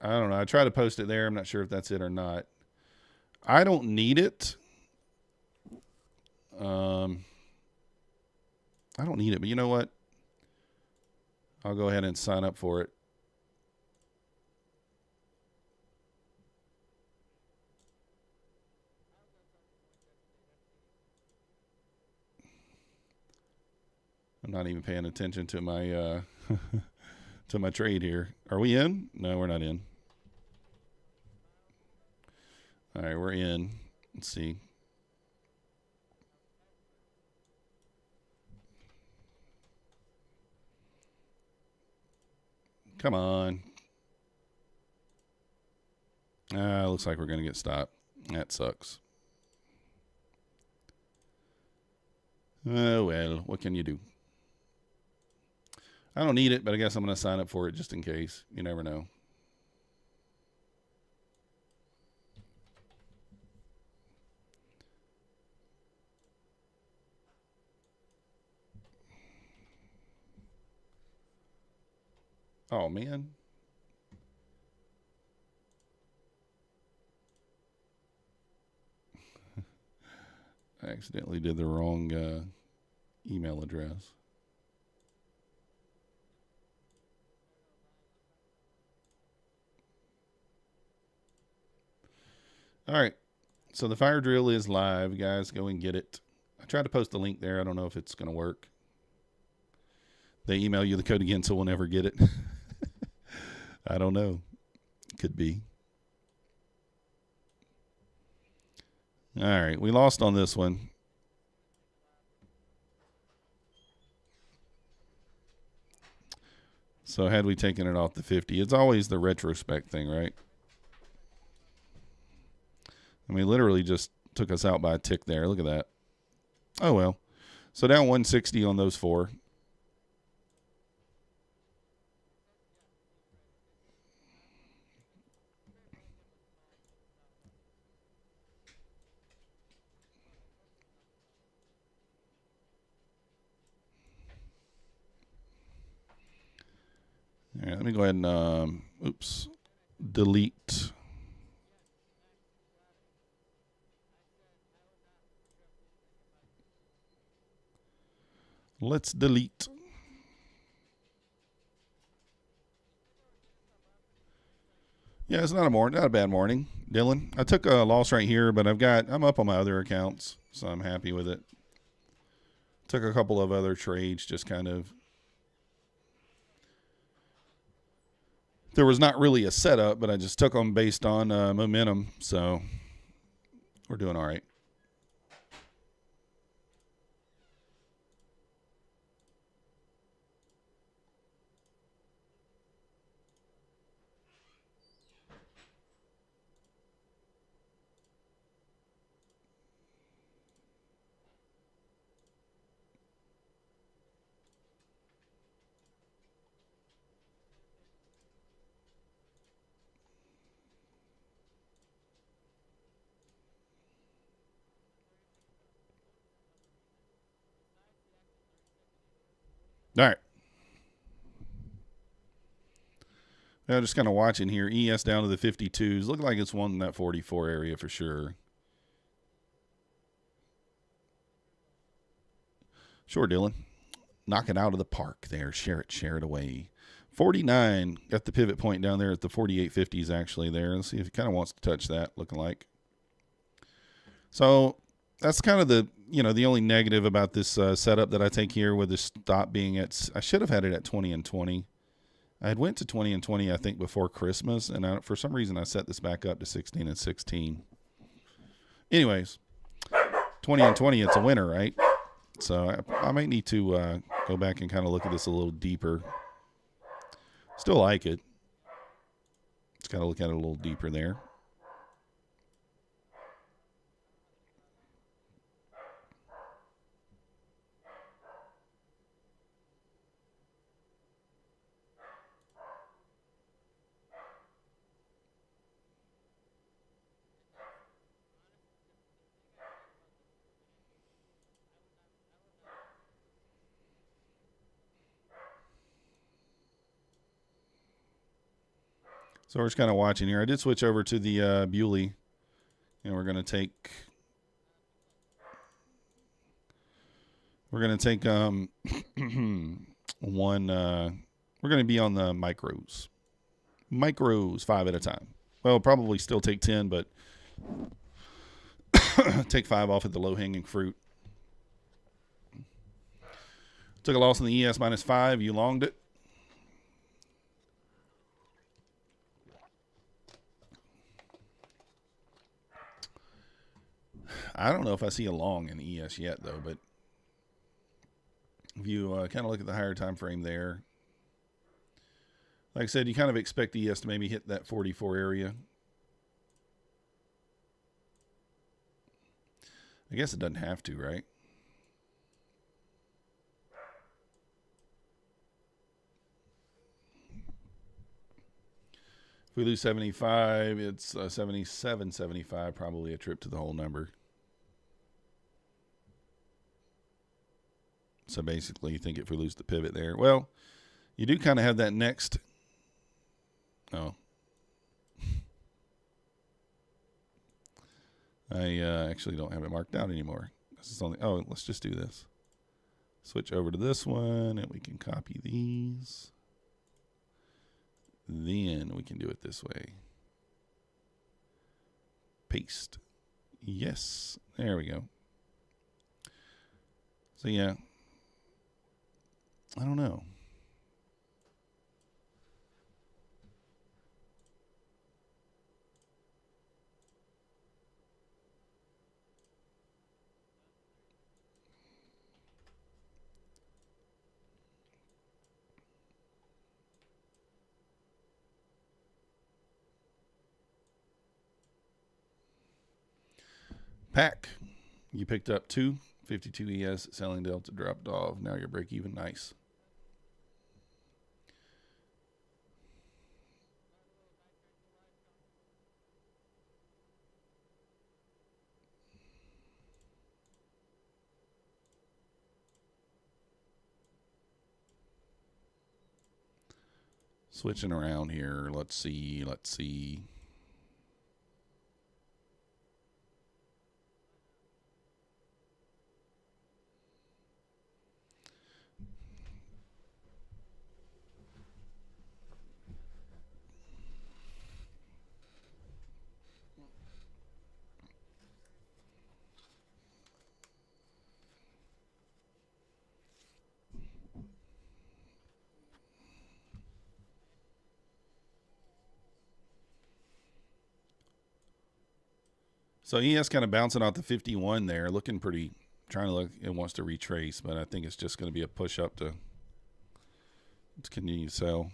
I don't know. I try to post it there. I'm not sure if that's it or not. I don't need it. I don't need it, but you know what? I'll go ahead and sign up for it. I'm not even paying attention to my to my trade here. Are we in? No, we're not in. All right, we're in. Let's see. Come on. Looks like we're going to get stopped. That sucks. Oh, well, what can you do? I don't need it, but I guess I'm going to sign up for it just in case. You never know. Oh, man. I accidentally did the wrong email address. All right. So the fire drill is live, guys. Go and get it. I tried to post the link there. I don't know if it's going to work. They email you the code again, so we'll never get it. I don't know. Could be. All right. We lost on this one. So had we taken it off the 50, it's always the retrospect thing, right? I mean, literally just took us out by a tick there. Look at that. Oh, well. So down 160 on those four. All right, let me go ahead and, oops, delete. Let's delete. Yeah, it's not a bad morning, Dylan. I took a loss right here, but I'm up on my other accounts, so I'm happy with it. Took a couple of other trades, just kind of. There was not really a setup, but I just took them based on momentum, so we're doing all right. All right. Now just kind of watching here. ES down to the 52s. Look like it's one in that 44 area for sure. Sure, Dylan. Knock it out of the park there. Share it away. 49 got the pivot point down there at the 48.50s actually there. Let's see if he kind of wants to touch that, looking like. So that's kind of the only negative about this setup that I take here with the stop being at, I should have had it at 20 and 20. I had went to 20 and 20, I think, before Christmas, and for some reason I set this back up to 16 and 16. Anyways, 20 and 20, it's a winner, right? So I might need to go back and kind of look at this a little deeper. Still like it. Just got to look at it a little deeper there. So we're just kind of watching here. I did switch over to the Buley, and we're going to take one. We're going to be on the micros. Micros 5 at a time. Well, probably still take 10, but take 5 off at the low-hanging fruit. Took a loss in the ES -5. You longed it. I don't know if I see a long in ES yet, though, but if you kind of look at the higher time frame there, like I said, you kind of expect ES to maybe hit that 44 area. I guess it doesn't have to, right? If we lose 75, it's 77.75, probably a trip to the whole number. So basically, you think if we lose the pivot there, well, you do kind of have that next. Oh, I actually don't have it marked out anymore. This is only. Oh, let's just do this. Switch over to this one, and we can copy these. Then we can do it this way. Paste. Yes, there we go. So yeah. I don't know. Pack. You picked up 2. 52 ES, selling delta dropped off. Now you're break even. Nice. Switching around here. Let's see. So ES kind of bouncing off the 51 there, looking pretty, trying to look, it wants to retrace, but I think it's just going to be a push up to continue to sell.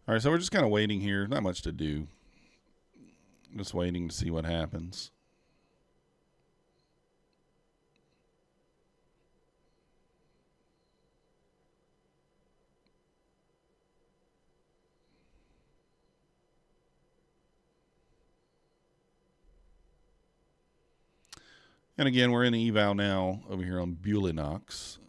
All right, so we're just kind of waiting here. Not much to do. Just waiting to see what happens. And again, we're in the eval now over here on Bulenox.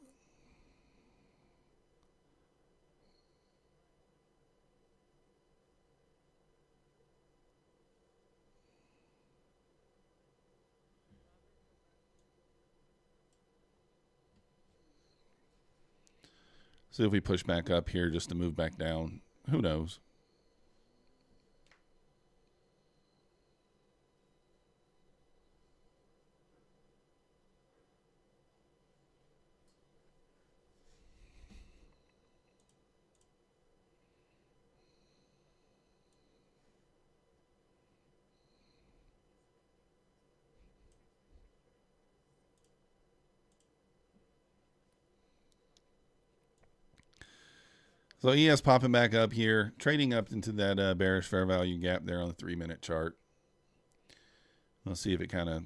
See if we push back up here just to move back down. Who knows? So ES popping back up here, trading up into that bearish fair value gap there on the 3-minute chart. Let's see if it kind of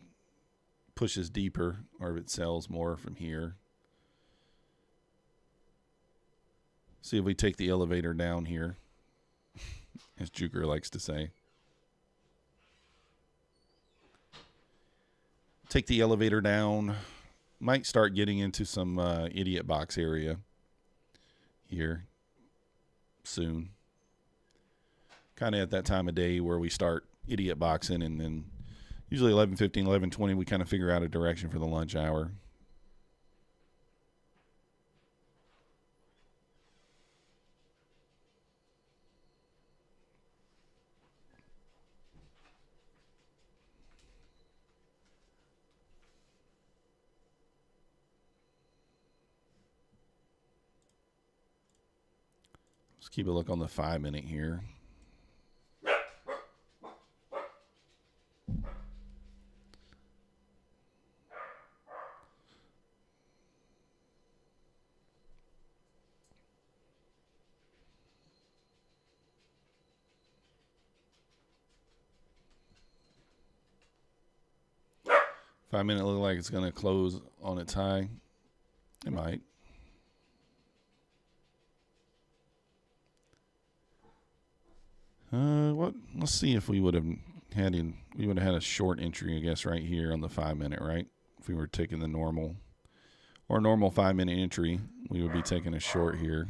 pushes deeper or if it sells more from here. See if we take the elevator down here, as Juker likes to say. Take the elevator down. Might start getting into some idiot box area here soon. Kind of at that time of day where we start idiot boxing, and then usually 11:15, 11:20 we kind of figure out a direction for the lunch hour. Let's keep a look on the 5-minute here. Five-minute look like it's going to close on its high. It might. What? Let's see if we would have had a short entry, I guess, right here on the 5-minute, right? If we were taking the normal 5-minute entry, we would be taking a short here.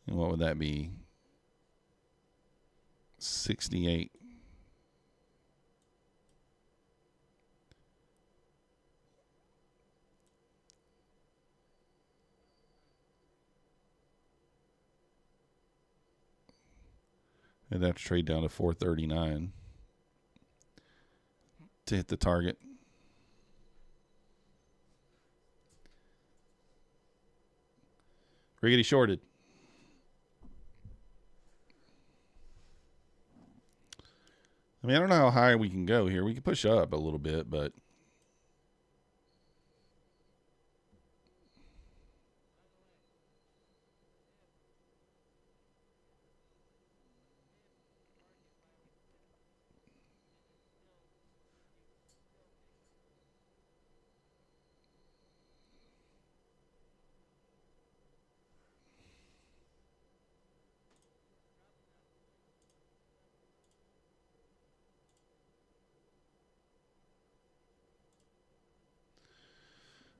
And what would that be? 68. I'd have to trade down to 439 to hit the target. Riggedy shorted. I mean, I don't know how high we can go here. We can push up a little bit, but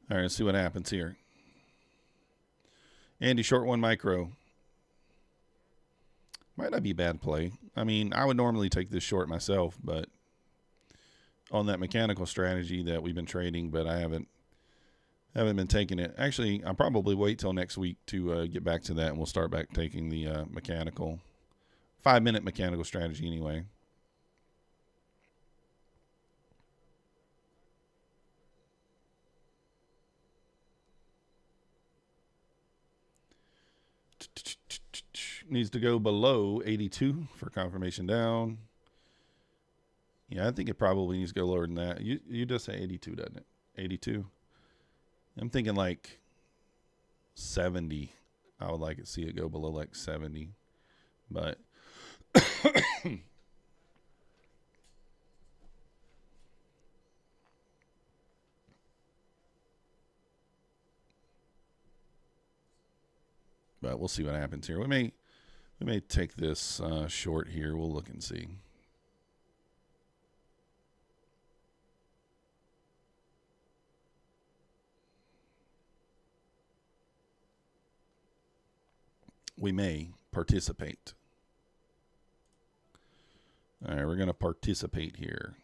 All right, let's see what happens here. Andy, short one micro. Might not be a bad play. I mean, I would normally take this short myself, but on that mechanical strategy that we've been trading, but I haven't been taking it. Actually, I'll probably wait till next week to get back to that, and we'll start back taking the mechanical 5-minute mechanical strategy anyway. Needs to go below 82 for confirmation down. Yeah, I think it probably needs to go lower than that. You just say 82, doesn't it? 82. I'm thinking like 70. I would like to see it go below like 70. But but we'll see what happens here. We may take this short here. We'll look and see. We may participate. All right, we're going to participate here.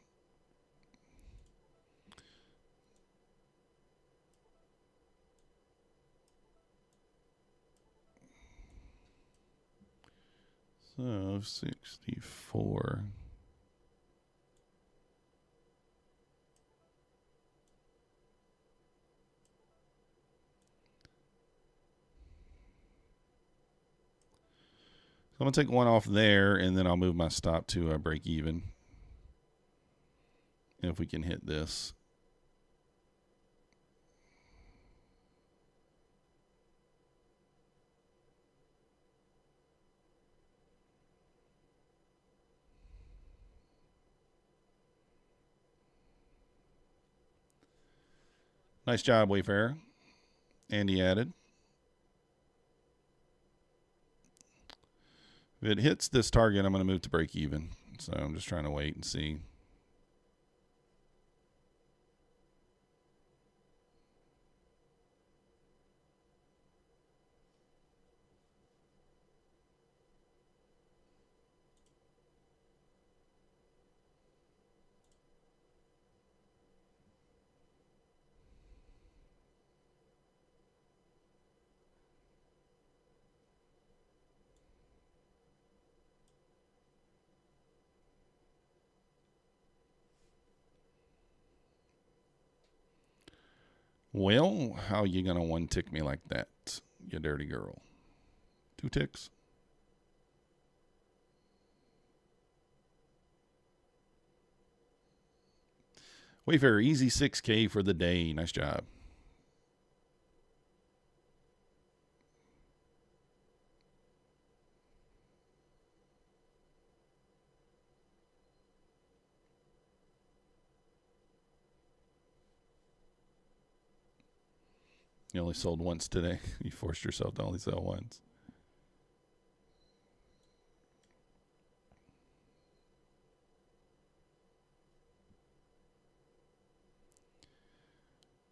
So 64. So I'm going to take one off there, and then I'll move my stop to break even. If we can hit this. Nice job, Wayfarer. Andy added. If it hits this target, I'm going to move to break even. So I'm just trying to wait and see. Well, how you going to one tick me like that, you dirty girl? 2 ticks? Wayfarer, easy 6K for the day. Nice job. You only sold once today. You forced yourself to only sell once.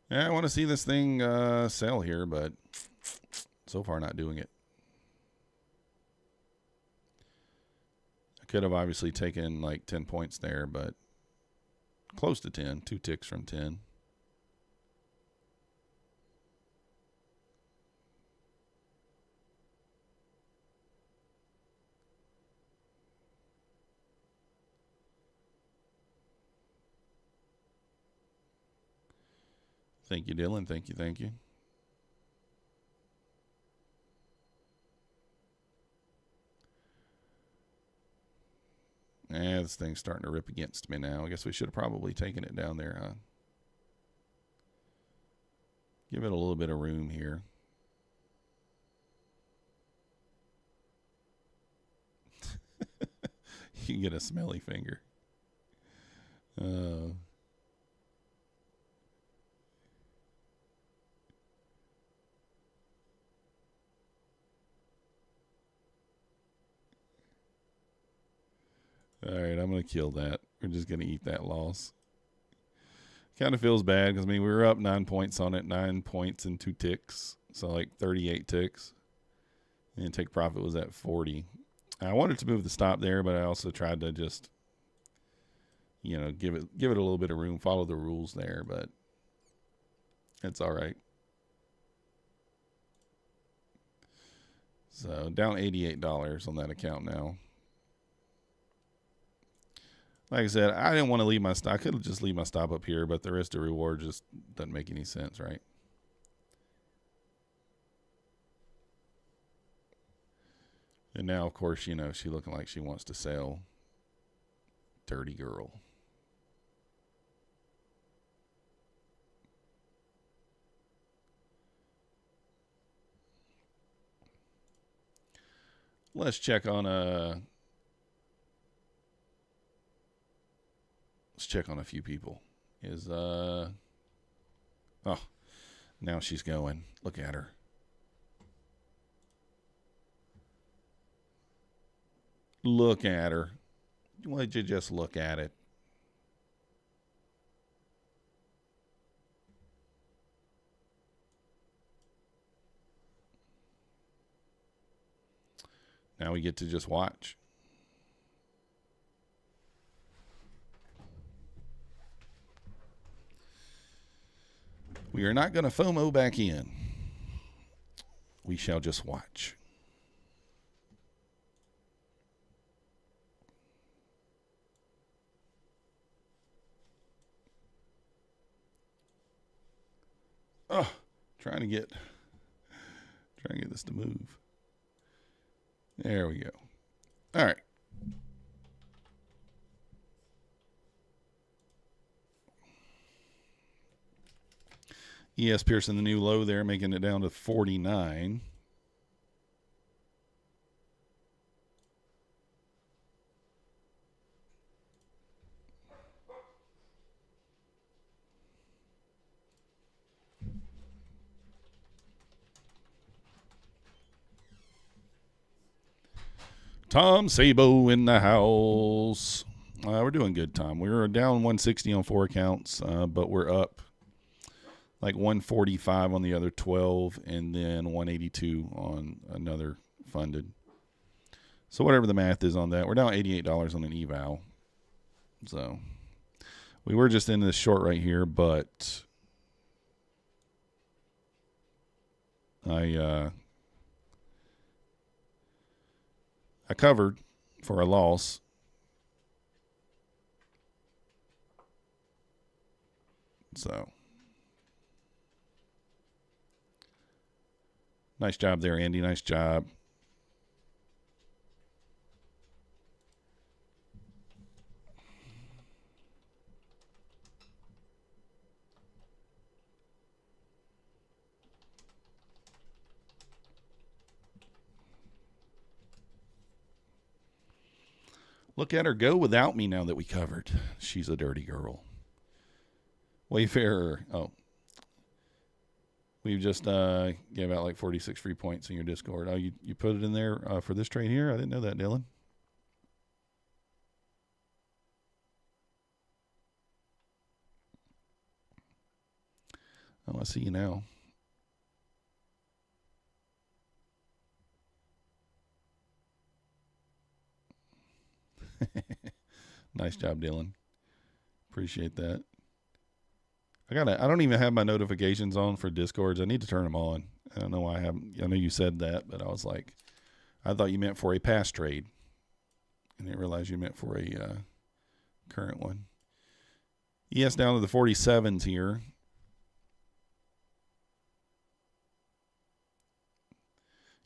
Yeah, I want to see this thing sell here, but so far not doing it. I could have obviously taken like 10 points there, but close to 10. 2 ticks from 10. Thank you, Dylan. Thank you. Thank you. Yeah, this thing's starting to rip against me now. I guess we should have probably taken it down there, huh? Give it a little bit of room here. You can get a smelly finger. All right, I'm going to kill that. We're just going to eat that loss. Kind of feels bad because, I mean, we were up 9 points on it, 9 points and 2 ticks. So, like 38 ticks. And take profit was at 40. I wanted to move the stop there, but I also tried to just, you know, give it a little bit of room, follow the rules there, but it's all right. So down $88 on that account now. Like I said, I didn't want to leave my stop. I could have just leave my stop up here, but the risk to reward just doesn't make any sense, right? And now, of course, you know, she's looking like she wants to sell. Dirty girl. Let's check on a few people. Now she's going. Look at her. Look at her. Why don't you just look at it? Now we get to just watch. We are not going to FOMO back in. We shall just watch. Oh, trying to get this to move. There we go. All right. ES Pearson, the new low there, making it down to 49. Tom Sabo in the house. We're doing good, Tom. We were down 160 on 4 accounts, but we're up like 145 on the other 12 and then 182 on another funded. So whatever the math is on that, we're down $88 on an eval. So we were just in this short right here, but I covered for a loss. So nice job there, Andy. Nice job. Look at her go without me now that we covered. She's a dirty girl. Wayfarer. Oh. We've just gave out like 46 free points in your Discord. Oh, you put it in there for this trade here? I didn't know that, Dylan. Oh, I see you now. Nice job, Dylan. Appreciate that. I don't even have my notifications on for Discords. I need to turn them on. I don't know why I haven't. I know you said that, but I was like, I thought you meant for a past trade. I didn't realize you meant for a current one. ES down to the 47s here.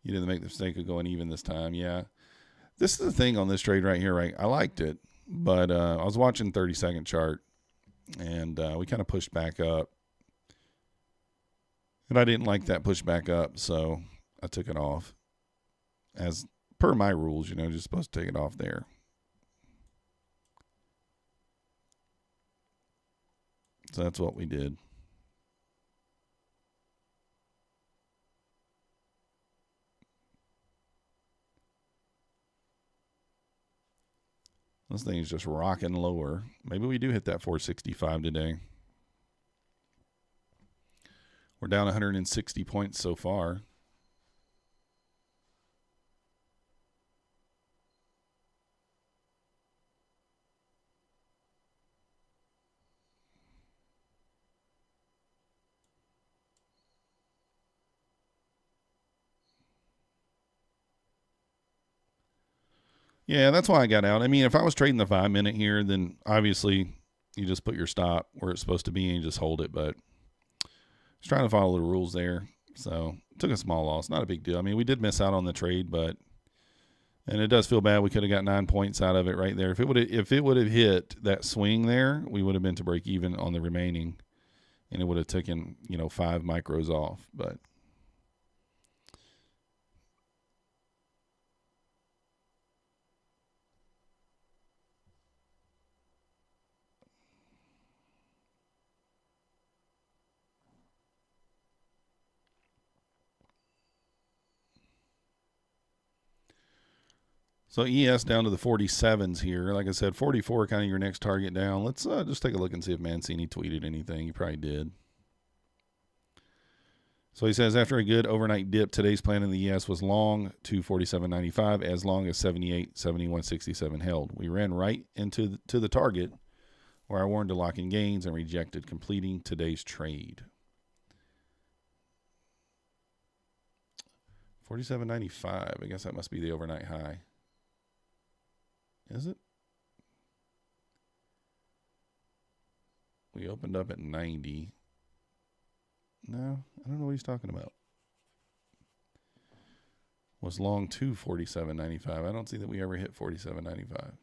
You didn't make the mistake of going even this time. Yeah. This is the thing on this trade right here, right? I liked it, but I was watching 30-second chart, and we kind of pushed back up. And I didn't like that push back up, so I took it off. As per my rules, you know, just supposed to take it off there. So that's what we did. This thing is just rocking lower. Maybe we do hit that 465 today. We're down 160 points so far. Yeah, that's why I got out. I mean, if I was trading the 5-minute here, then obviously you just put your stop where it's supposed to be and you just hold it. But I was trying to follow the rules there. So took a small loss. Not a big deal. I mean, we did miss out on the trade, but and it does feel bad. We could have got 9 points out of it right there. If it would have hit that swing there, we would have been to break even on the remaining, and it would have taken 5 micros off. But so ES down to the 47s here. Like I said, 44 kind of your next target down. Let's just take a look and see if Mancini tweeted anything. He probably did. So he says, after a good overnight dip, today's plan in the ES was long to 47.95 as long as 78, 71.67 held. We ran right into the target where I warned to lock in gains and rejected completing today's trade. 47.95. I guess that must be the overnight high. Is it? We opened up at 90. No, I don't know what he's talking about. Was long to 47.95. I don't see that we ever hit 47.95.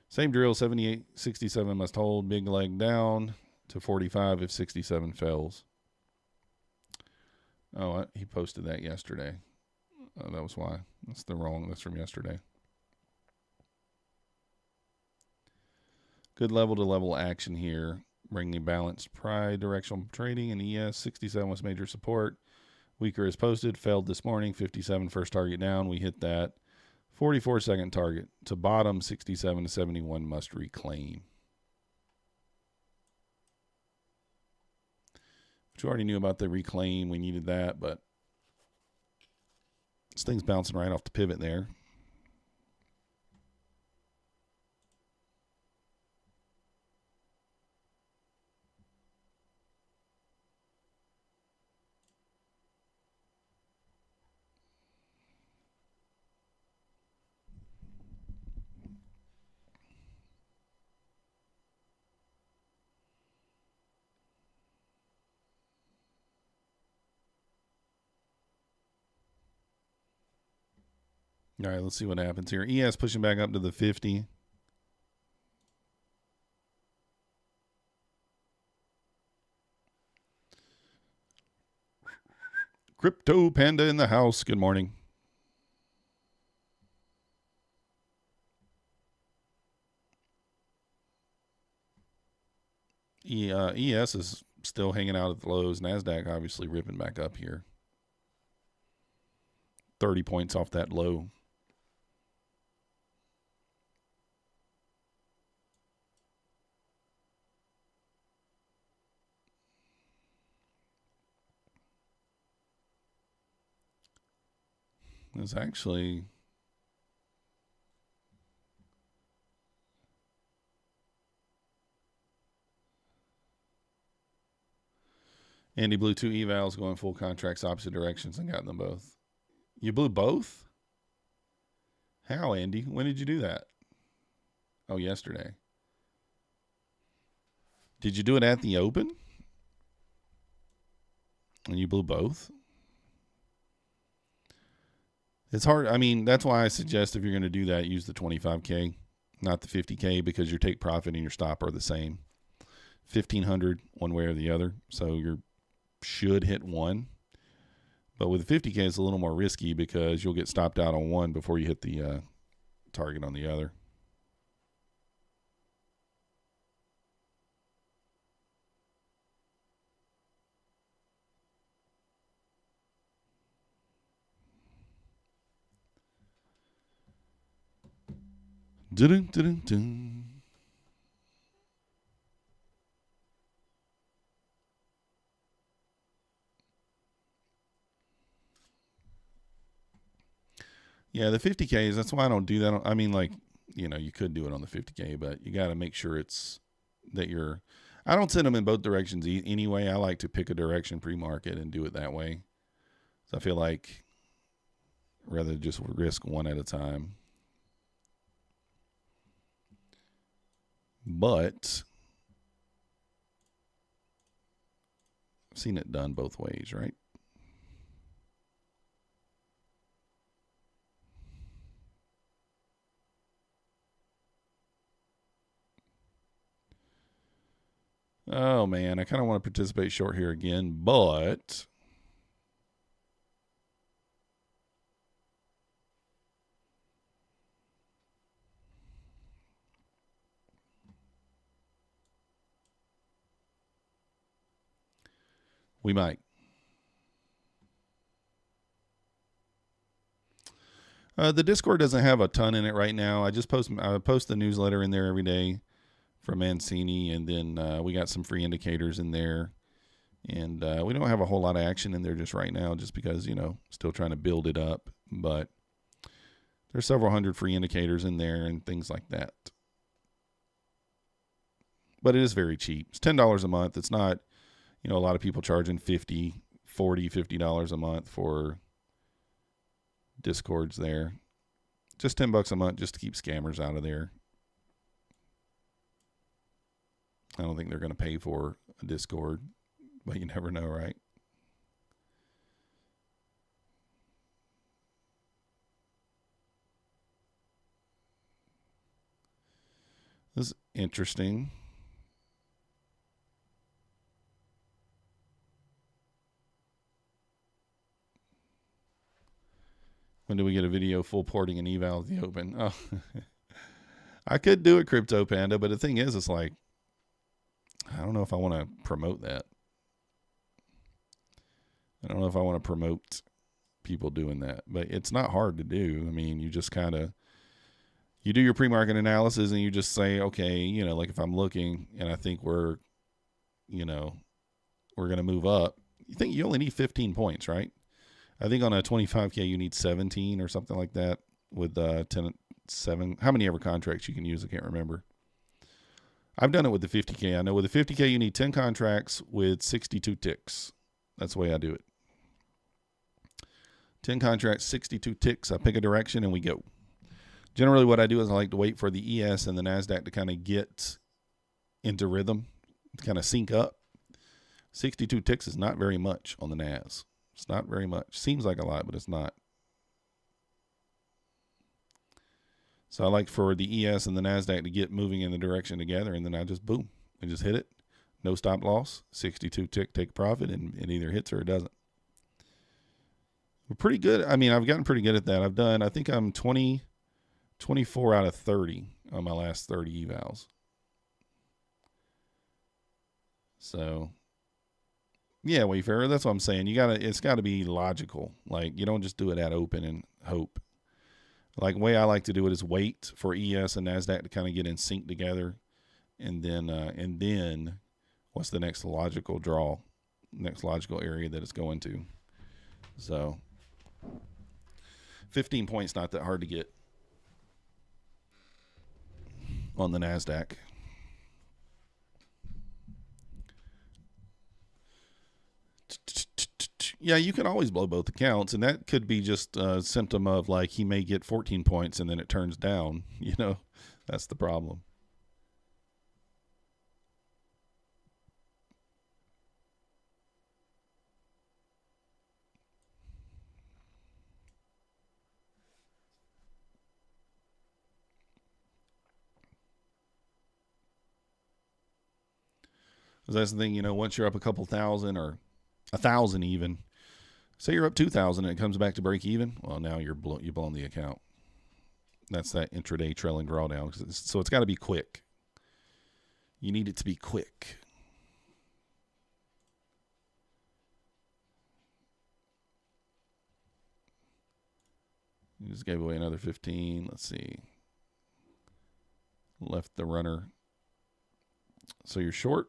Same drill, 78.67 must hold. Big leg down to 45 if 67 fails. Oh, he posted that yesterday. That was why. That's from yesterday. Good level to level action here. Bringing balanced pride directional trading in ES. 67 was major support. Weaker is posted. Failed this morning. 57 first target down. We hit that. 44 second target to bottom. 67 to 71 must reclaim. Which we already knew about the reclaim. We needed that, but this thing's bouncing right off the pivot there. All right, let's see what happens here. ES pushing back up to the 50. Crypto Panda in the house. Good morning. ES is still hanging out at the lows. Nasdaq obviously ripping back up here. 30 points off that low. It's actually Andy blew 2 evals going full contracts opposite directions and got them both. You blew both? How, Andy? When did you do that? Oh, yesterday. Did you do it at the open? And you blew both? It's hard. I mean, that's why I suggest if you're going to do that, use the 25K, not the 50K, because your take profit and your stop are the same. 1,500 one way or the other. So you should hit one. But with the 50K, it's a little more risky because you'll get stopped out on one before you hit the target on the other. Dun-dun-dun-dun. Yeah, the 50Ks, that's why I don't do that. I mean, like, you know, you could do it on the 50K, but you got to make sure it's that you're. I don't send them in both directions anyway. I like to pick a direction pre-market and do it that way. So I feel like rather just risk one at a time. But I've seen it done both ways, right? Oh, man, I kind of want to participate short here again, but we might. The Discord doesn't have a ton in it right now. I post the newsletter in there every day from Mancini, and then we got some free indicators in there. And we don't have a whole lot of action in there just right now, just because, you know, still trying to build it up. But there's several hundred free indicators in there and things like that. But it is very cheap. It's $10 a month. It's not, you know, a lot of people charging $50, $40, $50 a month for Discords there. Just $10 a month just to keep scammers out of there. I don't think they're going to pay for a Discord, but you never know, right? This is interesting. When do we get a video full porting and eval at the open? Oh, I could do it, Crypto Panda, but the thing is, it's like, I don't know if I want to promote that. I don't know if I want to promote people doing that, but it's not hard to do. I mean, you just kind of, you do your pre-market analysis and you just say, okay, you know, like if I'm looking and I think we're, you know, we're going to move up, you think you only need 15 points, right? I think on a 25K, you need 17 or something like that with 7. How many ever contracts you can use? I can't remember. I've done it with the 50K. I know with the 50K, you need 10 contracts with 62 ticks. That's the way I do it. 10 contracts, 62 ticks. I pick a direction and we go. Generally, what I do is I like to wait for the ES and the Nasdaq to kind of get into rhythm, to kind of sync up. 62 ticks is not very much on the NAS. It's not very much. Seems like a lot, but it's not. So I like for the ES and the Nasdaq to get moving in the direction together, and then I just boom, and just hit it. No stop loss, 62 tick, take profit, and it either hits or it doesn't. We're pretty good. I mean, I've gotten pretty good at that. I think I'm 24 out of 30 on my last 30 evals. So, yeah, Wayfarer, that's what I'm saying. It's gotta be logical. Like, you don't just do it at open and hope. Like, the way I like to do it is wait for ES and Nasdaq to kind of get in sync together, and then what's the next logical draw, next logical area that it's going to. So 15 points not that hard to get on the Nasdaq. Yeah, you can always blow both accounts, and that could be just a symptom of like he may get 14 points and then it turns down. You know, that's the problem. That's the thing, you know, once you're up a couple thousand or 1,000 even, say you're up 2,000 and it comes back to break even, well, now you've blown the account. That's that intraday trailing drawdown. So it's got to be quick. You need it to be quick. You just gave away another 15. Let's see. Left the runner. So you're short.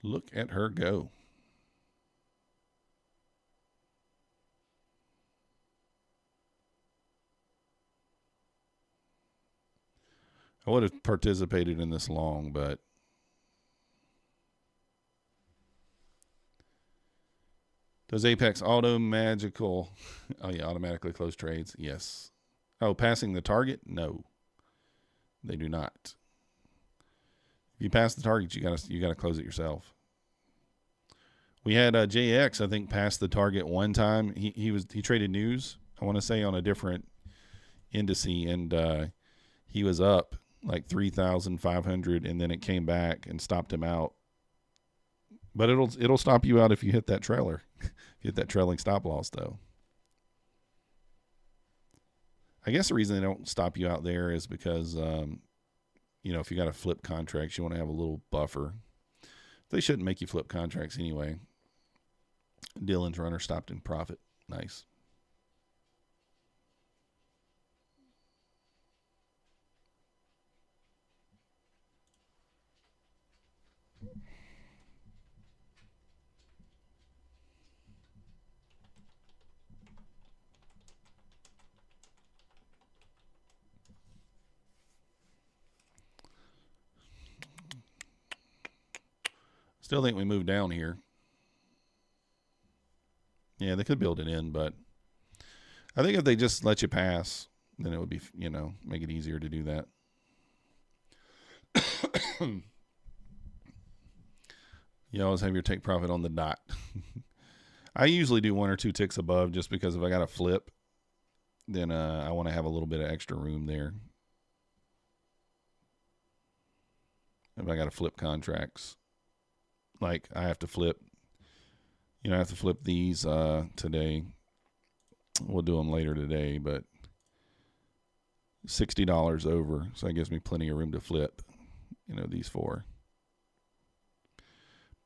Look at her go. I would have participated in this long, but does Apex auto magical? Oh yeah, automatically close trades. Yes. Oh, passing the target? No, they do not. If you pass the target, you gotta close it yourself. We had JX, I think, pass the target one time. He traded news, I want to say, on a different indice, and he was up like 3,500, and then it came back and stopped him out. But it'll stop you out if you hit that trailer. If you hit that trailing stop loss, though. I guess the reason they don't stop you out there is because, if you got to flip contracts, you want to have a little buffer. They shouldn't make you flip contracts anyway. Dylan's runner stopped in profit. Nice. Still think we moved down here. Yeah, they could build it in, but I think if they just let you pass, then it would be, make it easier to do that. You always have your take profit on the dot. I usually do one or two ticks above just because if I got a flip, then I want to have a little bit of extra room there. If I got to flip contracts, like I have to flip, I have to flip these today. We'll do them later today, but $60 over, so that gives me plenty of room to flip, these four.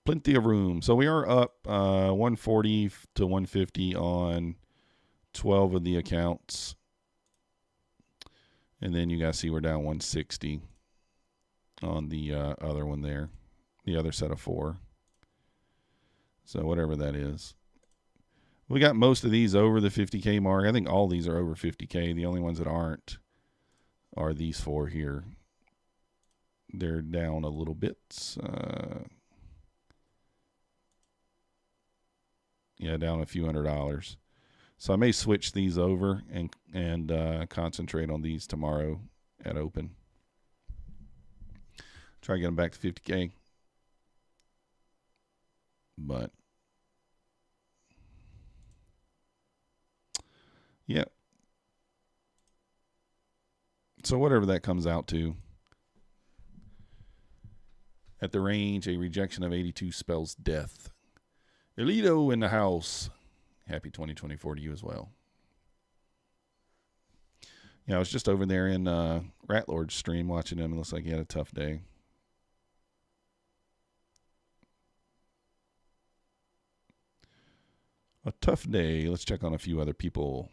Plenty of room. So we are up 140 to 150 on 12 of the accounts. And then you guys see we're down 160 on the other one there, the other set of four. So whatever that is. We got most of these over the 50K mark. I think all these are over 50K. The only ones that aren't are these four here. They're down a little bit. Down a few $100s. So I may switch these over and concentrate on these tomorrow at open. Try to get them back to 50K. But yeah. So whatever that comes out to. At the range, a rejection of 82 spells death. Elito in the house. Happy 2024 to you as well. Yeah, I was just over there in Ratlord's stream watching him. It looks like he had a tough day. A tough day. Let's check on a few other people.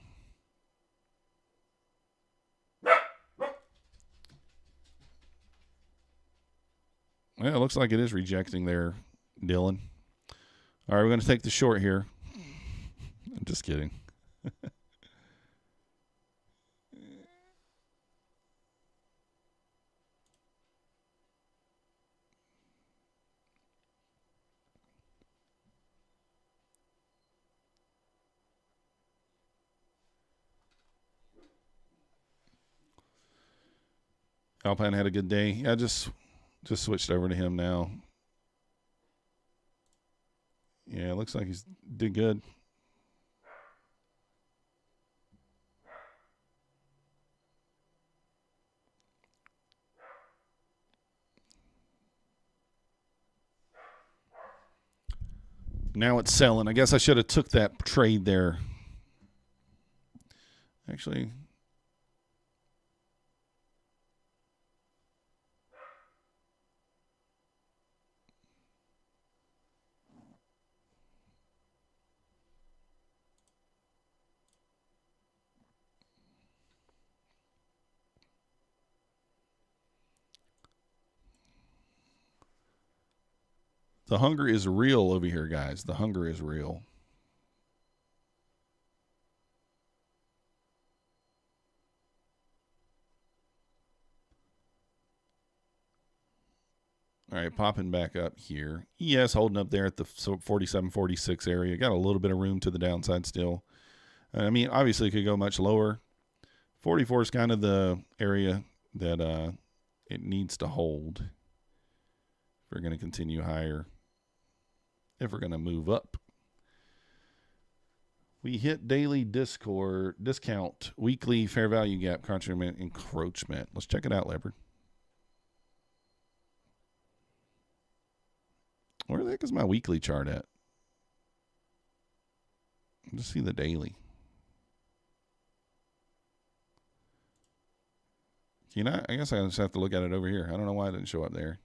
Well, it looks like it is rejecting there, Dylan. All right, we're going to take the short here. I'm just kidding. Alpine had a good day. Yeah, just switched over to him now. Yeah, it looks like he's did good. Now it's selling. I guess I should have took that trade there. Actually, The hunger is real over here, guys. The hunger is real. All right, popping back up here. ES holding up there at the 47, 46 area. Got a little bit of room to the downside still. I mean, obviously it could go much lower. 44 is kind of the area that it needs to hold if we're going to continue higher. If we're going to move up. We hit daily discount, weekly fair value gap, encroachment. Let's check it out, Leopard. Where the heck is my weekly chart at? Just see the daily. You know, I guess I just have to look at it over here. I don't know why it didn't show up there.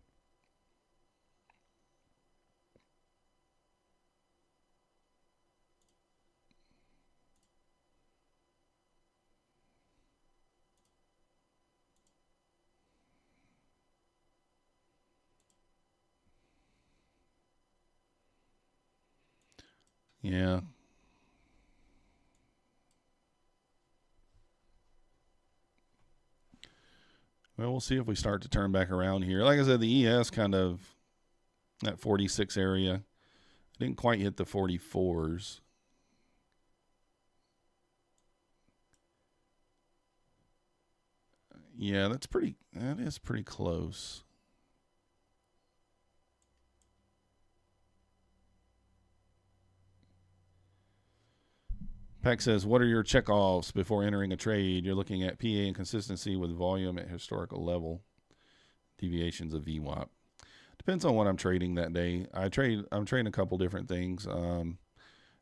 Yeah. Well, we'll see if we start to turn back around here. Like I said, the ES kind of that 46 area. Didn't quite hit the 44s. Yeah, that is pretty close. Peck says, what are your checkoffs before entering a trade? You're looking at PA and consistency with volume at historical level. Deviations of VWAP. Depends on what I'm trading that day. I'm trading a couple different things.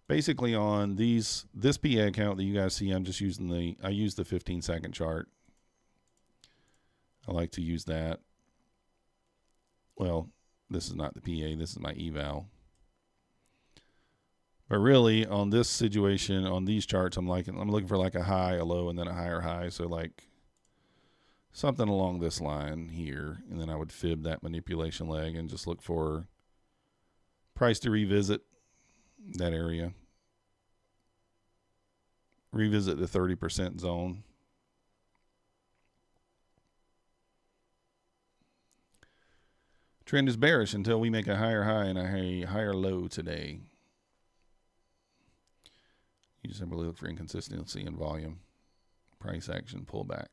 Basically on this PA account that you guys see, I'm just using I use the 15-second chart. I like to use that. Well, this is not the PA. This is my eval. But really, on this situation, on these charts, I'm looking for like a high, a low, and then a higher high. So like something along this line here, and then I would fib that manipulation leg and just look for price to revisit that area. Revisit the 30% zone. Trend is bearish until we make a higher high and a higher low today. You just simply look for inconsistency in volume. Price action pullback.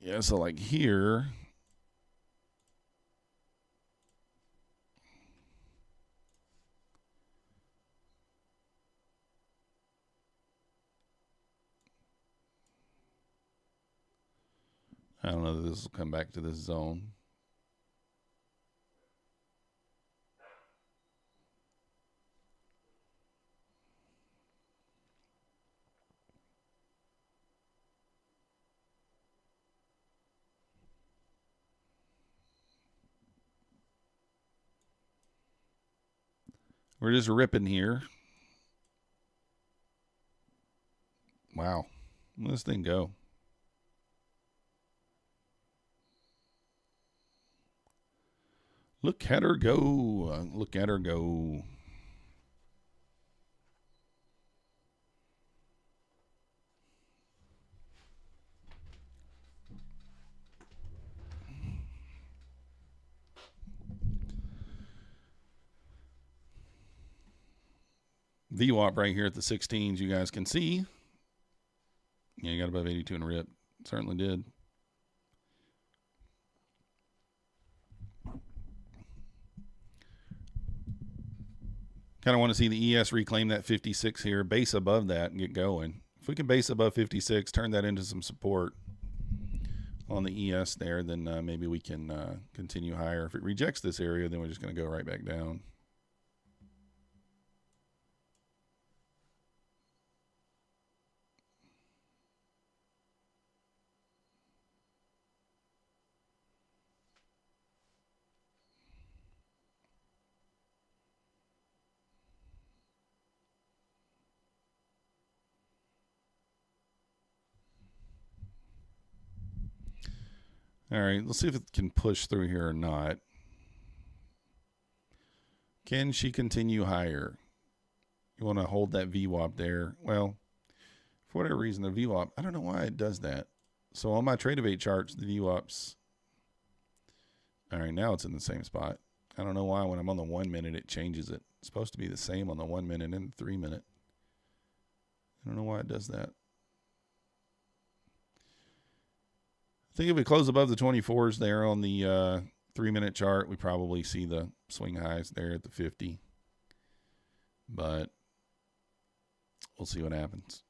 Yeah, so like here, I don't know that this will come back to this zone. We're just ripping here. Wow. Let this thing go. Look at her go. Look at her go. VWAP right here at the 16s, you guys can see. Yeah, you got above 82 and rip. Certainly did. Kind of want to see the ES reclaim that 56 here, base above that and get going. If we can base above 56, turn that into some support on the ES there, then maybe we can continue higher. If it rejects this area, then we're just going to go right back down. All right, let's see if it can push through here or not. Can she continue higher? You want to hold that VWAP there. Well, for whatever reason, the VWAP, I don't know why it does that. So on my Trade of 8 charts, the VWAPs, all right, now it's in the same spot. I don't know why when I'm on the 1 minute, it changes it. It's supposed to be the same on the 1 minute and the 3 minute. I don't know why it does that. I think if we close above the 24s there on the 3 minute chart, we probably see the swing highs there at the 50. But we'll see what happens.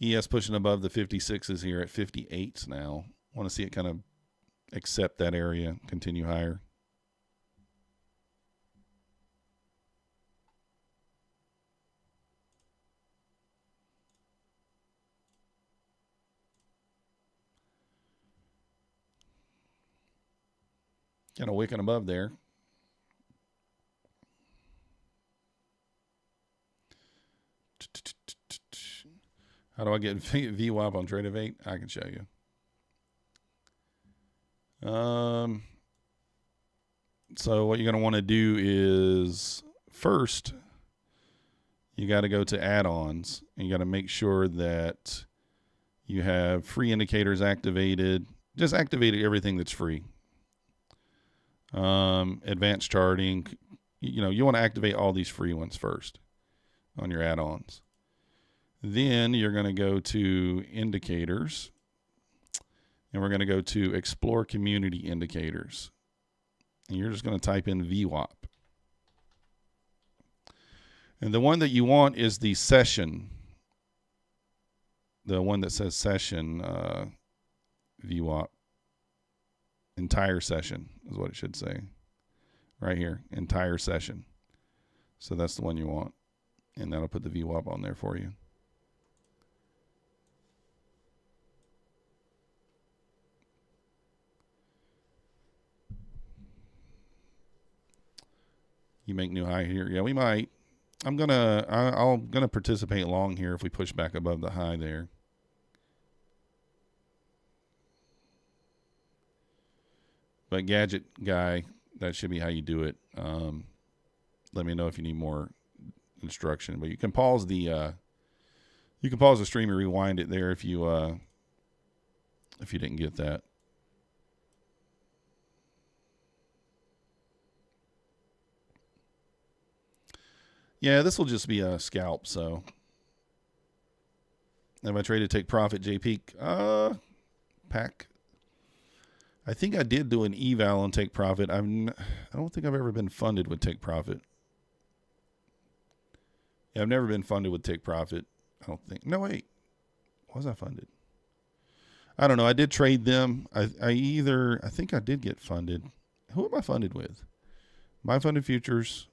ES pushing above the 56s here at 58s now. Want to see it kind of accept that area, continue higher. Kind of wicking above there. How do I get VWAP on Trade of 8? I can show you. So what you're going to want to do is first, you got to go to add-ons, and you got to make sure that you have free indicators activated. Just activate everything that's free. Advanced charting, you want to activate all these free ones first on your add-ons. Then you're going to go to indicators, and we're going to go to explore community indicators. And you're just going to type in VWAP. And the one that you want is the session. The one that says session VWAP. Entire session is what it should say. Right here, entire session. So that's the one you want. And that'll put the VWAP on there for you. You make new high here. Yeah, we might. I'm gonna participate long here if we push back above the high there. But gadget guy, that should be how you do it. Let me know if you need more instruction. But you can pause the stream and rewind it there if you didn't get that. Yeah, this will just be a scalp. So, have I traded take profit, JP? Pack. I think I did do an eval on take profit. I don't think I've ever been funded with take profit. Yeah, I've never been funded with take profit. I don't think. No, wait. Was I funded? I don't know. I did trade them. I think I did get funded. Who am I funded with? My funded futures.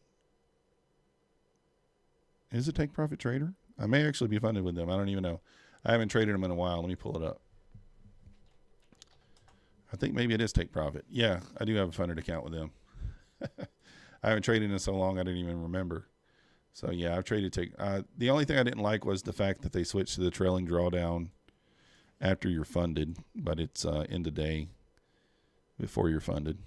Is it Take Profit Trader? I may actually be funded with them. I don't even know. I haven't traded them in a while. Let me pull it up. I think maybe it is Take Profit. Yeah, I do have a funded account with them. I haven't traded in so long I didn't even remember. So, yeah, I've traded Take. The only thing I didn't like was the fact that they switched to the trailing drawdown after you're funded, but it's end of day before you're funded.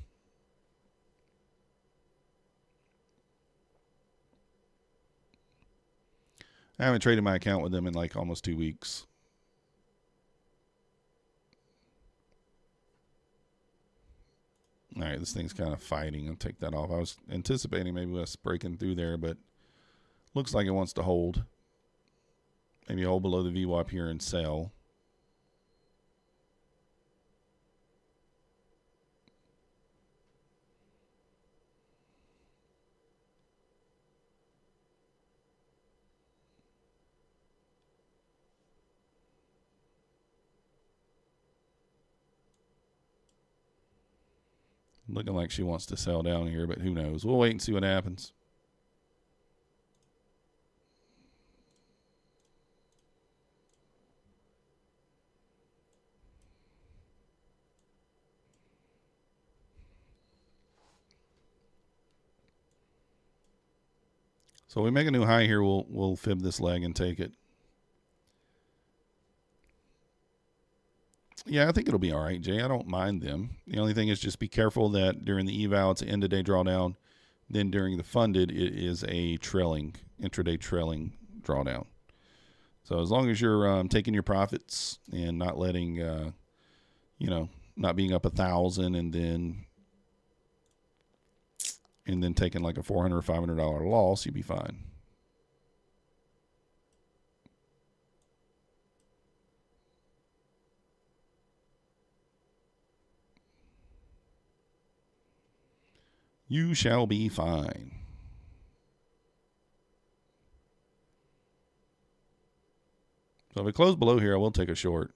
I haven't traded my account with them in like almost 2 weeks. All right, this thing's kind of fighting. I'll take that off. I was anticipating maybe us breaking through there, but looks like it wants to hold. Maybe hold below the VWAP here and sell. Looking like she wants to sell down here, but who knows? We'll wait and see what happens. So we make a new high here, we'll fib this leg and take it. Yeah, I think it'll be all right, Jay. I don't mind them. The only thing is just be careful that during the eval, it's an end-of-day drawdown. Then during the funded, it is a trailing, intraday trailing drawdown. So as long as you're taking your profits and not letting, not being up 1,000 and then taking like a $400 or $500 loss, you'd be fine. You shall be fine. So if it closed below here, I will take a short.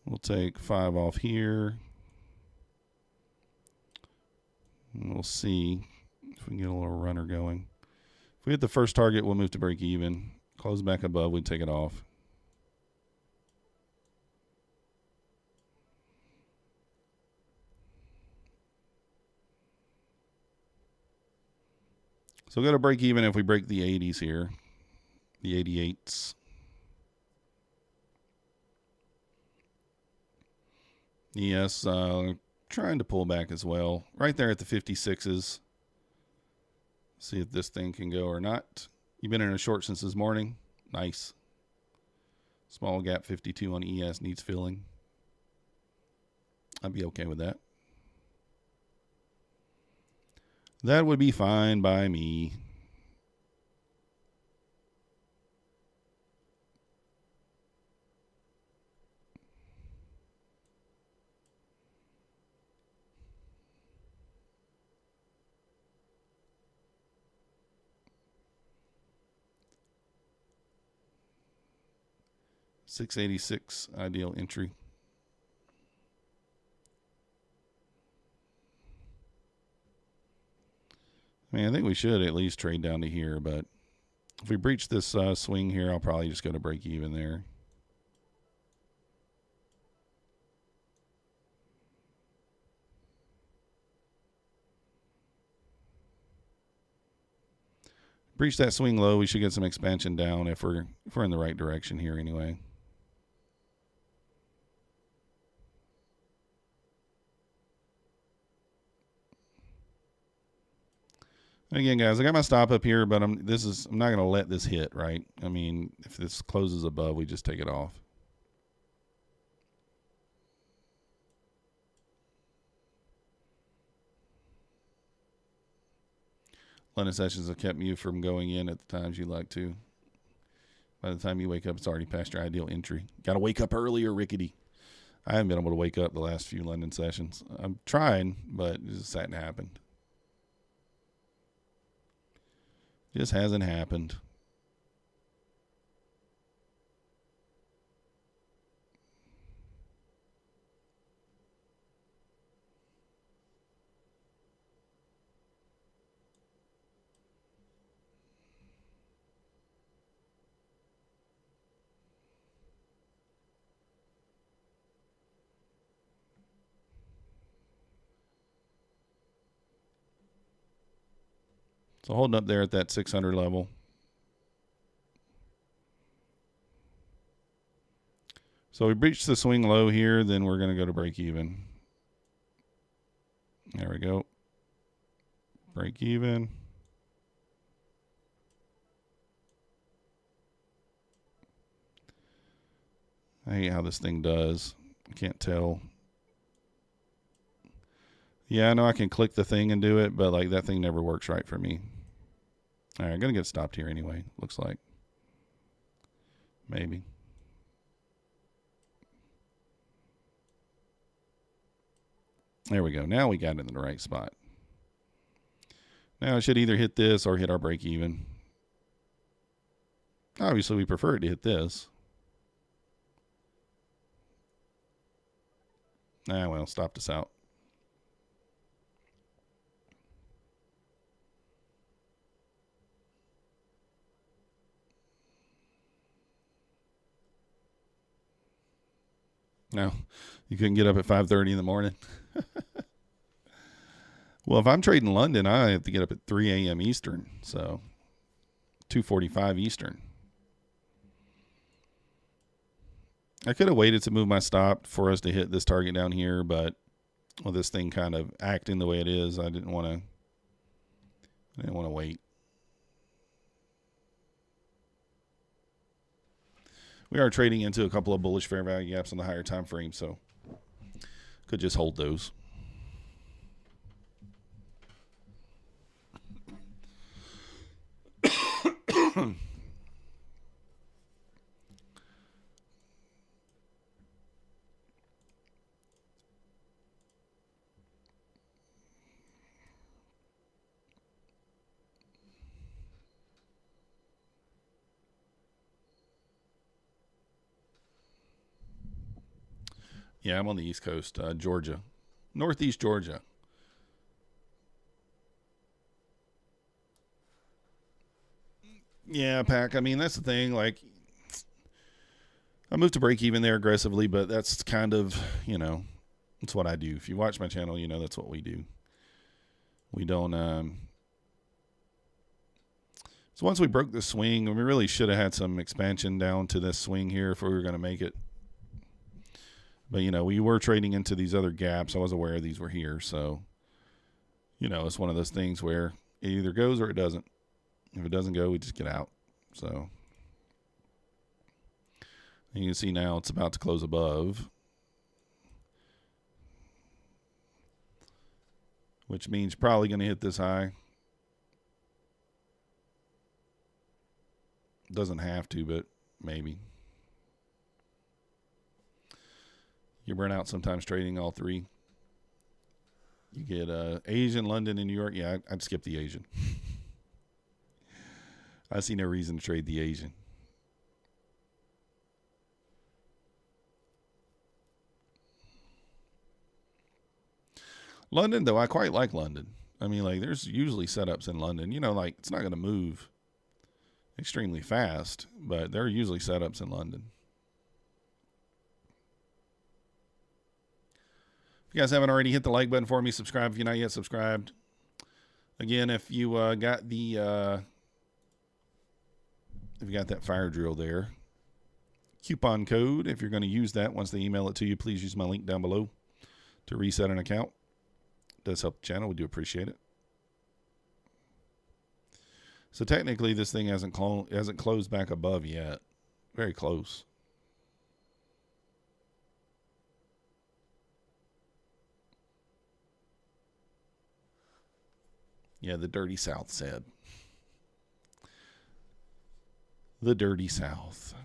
We'll take 5 off here. And we'll see if we can get a little runner going. If we hit the first target, we'll move to break even. Close back above, we'd take it off. So we'll go to break even if we break the 80s here, the 88s. Yes, trying to pull back as well. Right there at the 56s. See if this thing can go or not. You've been in a short since this morning. Nice. Small gap 52 on ES needs filling. I'd be okay with that. That would be fine by me. $686 ideal entry. I mean, I think we should at least trade down to here, but if we breach this swing here, I'll probably just go to break even there. Breach that swing low, we should get some expansion down if we're in the right direction here anyway. Again, guys, I got my stop up here, but I'm not going to let this hit, right? I mean, if this closes above, we just take it off. London sessions have kept you from going in at the times you like to. By the time you wake up, it's already past your ideal entry. Got to wake up earlier, Rickety. I haven't been able to wake up the last few London sessions. I'm trying, but it just hasn't happened. Just hasn't happened. So holding up there at that 600 level. So we breached the swing low here, then we're going to go to break even. There we go. Break even. I hate how this thing does. I can't tell. Yeah, I know I can click the thing and do it, but like that thing never works right for me. All right, I'm going to get stopped here anyway, looks like. Maybe. There we go. Now we got it in the right spot. Now it should either hit this or hit our break even. Obviously, we prefer it to hit this. Well, stopped us out. No, you couldn't get up at 5:30 in the morning. Well, if I'm trading London, I have to get up at 3 a.m. Eastern, so 2:45 Eastern. I could have waited to move my stop for us to hit this target down here, but with this thing kind of acting the way it is, I didn't want to wait. We are trading into a couple of bullish fair value gaps on the higher time frame, so could just hold those. Yeah, I'm on the East Coast, Georgia, Northeast Georgia. Yeah, Pack. I mean, that's the thing. Like, I moved to break even there aggressively, but that's kind of, it's what I do. If you watch my channel, that's what we do. We don't. So once we broke the swing, we really should have had some expansion down to this swing here if we were going to make it. But, we were trading into these other gaps. I was aware these were here. So, it's one of those things where it either goes or it doesn't. If it doesn't go, we just get out. So you can see now it's about to close above, which means probably going to hit this high. Doesn't have to, but maybe. You burn out sometimes trading all three. You get Asian, London, and New York. Yeah, I'd skip the Asian. I see no reason to trade the Asian. London, though, I quite like London. I mean, like, there's usually setups in London. Like, it's not going to move extremely fast, but there are usually setups in London. If you guys haven't already, hit the like button for me. Subscribe if you're not yet subscribed. Again, if you got the... if you got that fire drill there, coupon code, if you're going to use that once they email it to you, please use my link down below to reset an account. It does help the channel. We do appreciate it. So technically this thing hasn't closed back above yet. Very close. Yeah, the dirty South said. The dirty South.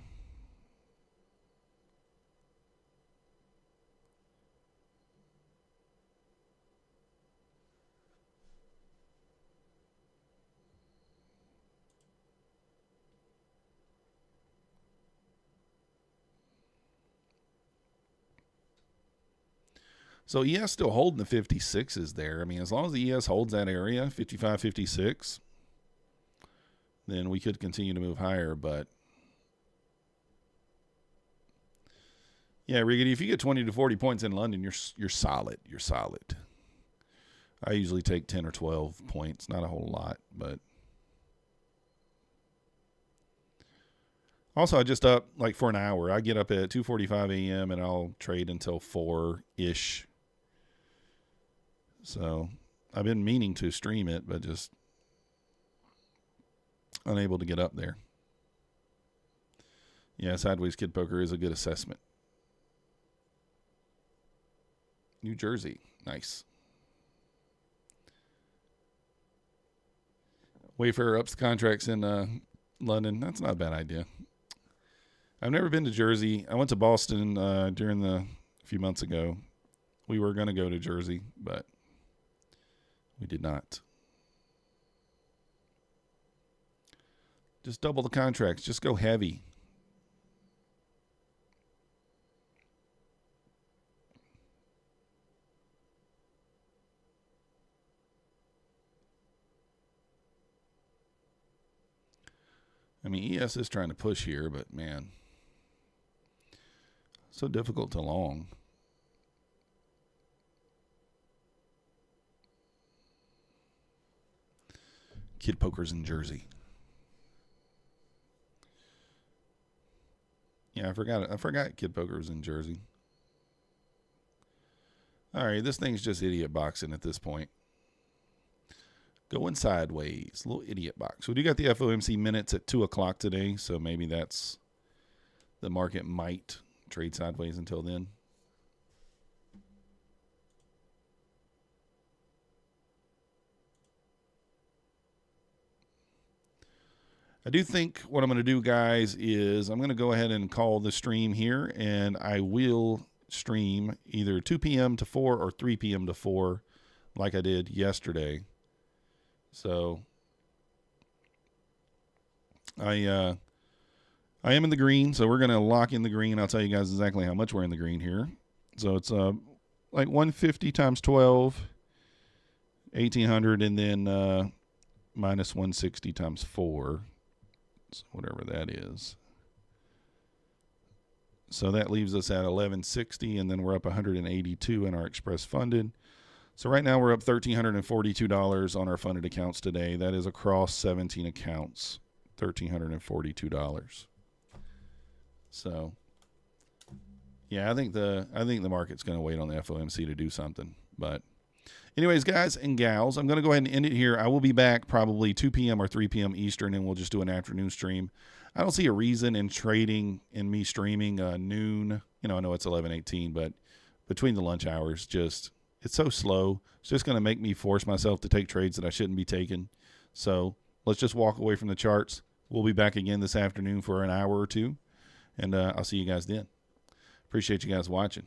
So ES still holding the 56s there. I mean, as long as the ES holds that area, 55, 56, then we could continue to move higher. But yeah, Riggedy, if you get 20 to 40 points in London, you're solid. You're solid. I usually take 10 or 12 points, not a whole lot, but also I just up like for an hour. I get up at 2:45 a.m. and I'll trade until 4-ish. So I've been meaning to stream it, but just unable to get up there. Yeah, Sideways Kid Poker is a good assessment. New Jersey. Nice. Wayfarer ups contracts in London. That's not a bad idea. I've never been to Jersey. I went to Boston during a few months ago. We were going to go to Jersey, but we did not. Just double the contracts. Just go heavy. I mean, ES is trying to push here, but man, So difficult to long. Kid Poker's in Jersey. Yeah, I forgot Kid Poker was in Jersey. All right, this thing's just idiot boxing at this point. Going sideways, little idiot box. We do got the FOMC minutes at 2 o'clock today, so maybe that's the market might trade sideways until then. I do think what I'm going to do, guys, is I'm going to go ahead and call the stream here, and I will stream either 2 p.m. to 4 or 3 p.m. to 4 like I did yesterday. So I am in the green, so we're going to lock in the green. I'll tell you guys exactly how much we're in the green here. So it's like 150 times 12, 1,800, and then minus 160 times 4. So whatever that is. So that leaves us at 1160, and then we're up 182 in our express funded. So right now we're up $1,342 on our funded accounts today. That is across 17 accounts, $1,342. So yeah, I think the market's going to wait on the FOMC to do something. But anyways, guys and gals, I'm going to go ahead and end it here. I will be back probably 2 p.m. or 3 p.m. Eastern, and we'll just do an afternoon stream. I don't see a reason in trading and me streaming noon. I know it's 11:18, but between the lunch hours, it's so slow. It's just going to make me force myself to take trades that I shouldn't be taking. So let's just walk away from the charts. We'll be back again this afternoon for an hour or two, and I'll see you guys then. Appreciate you guys watching.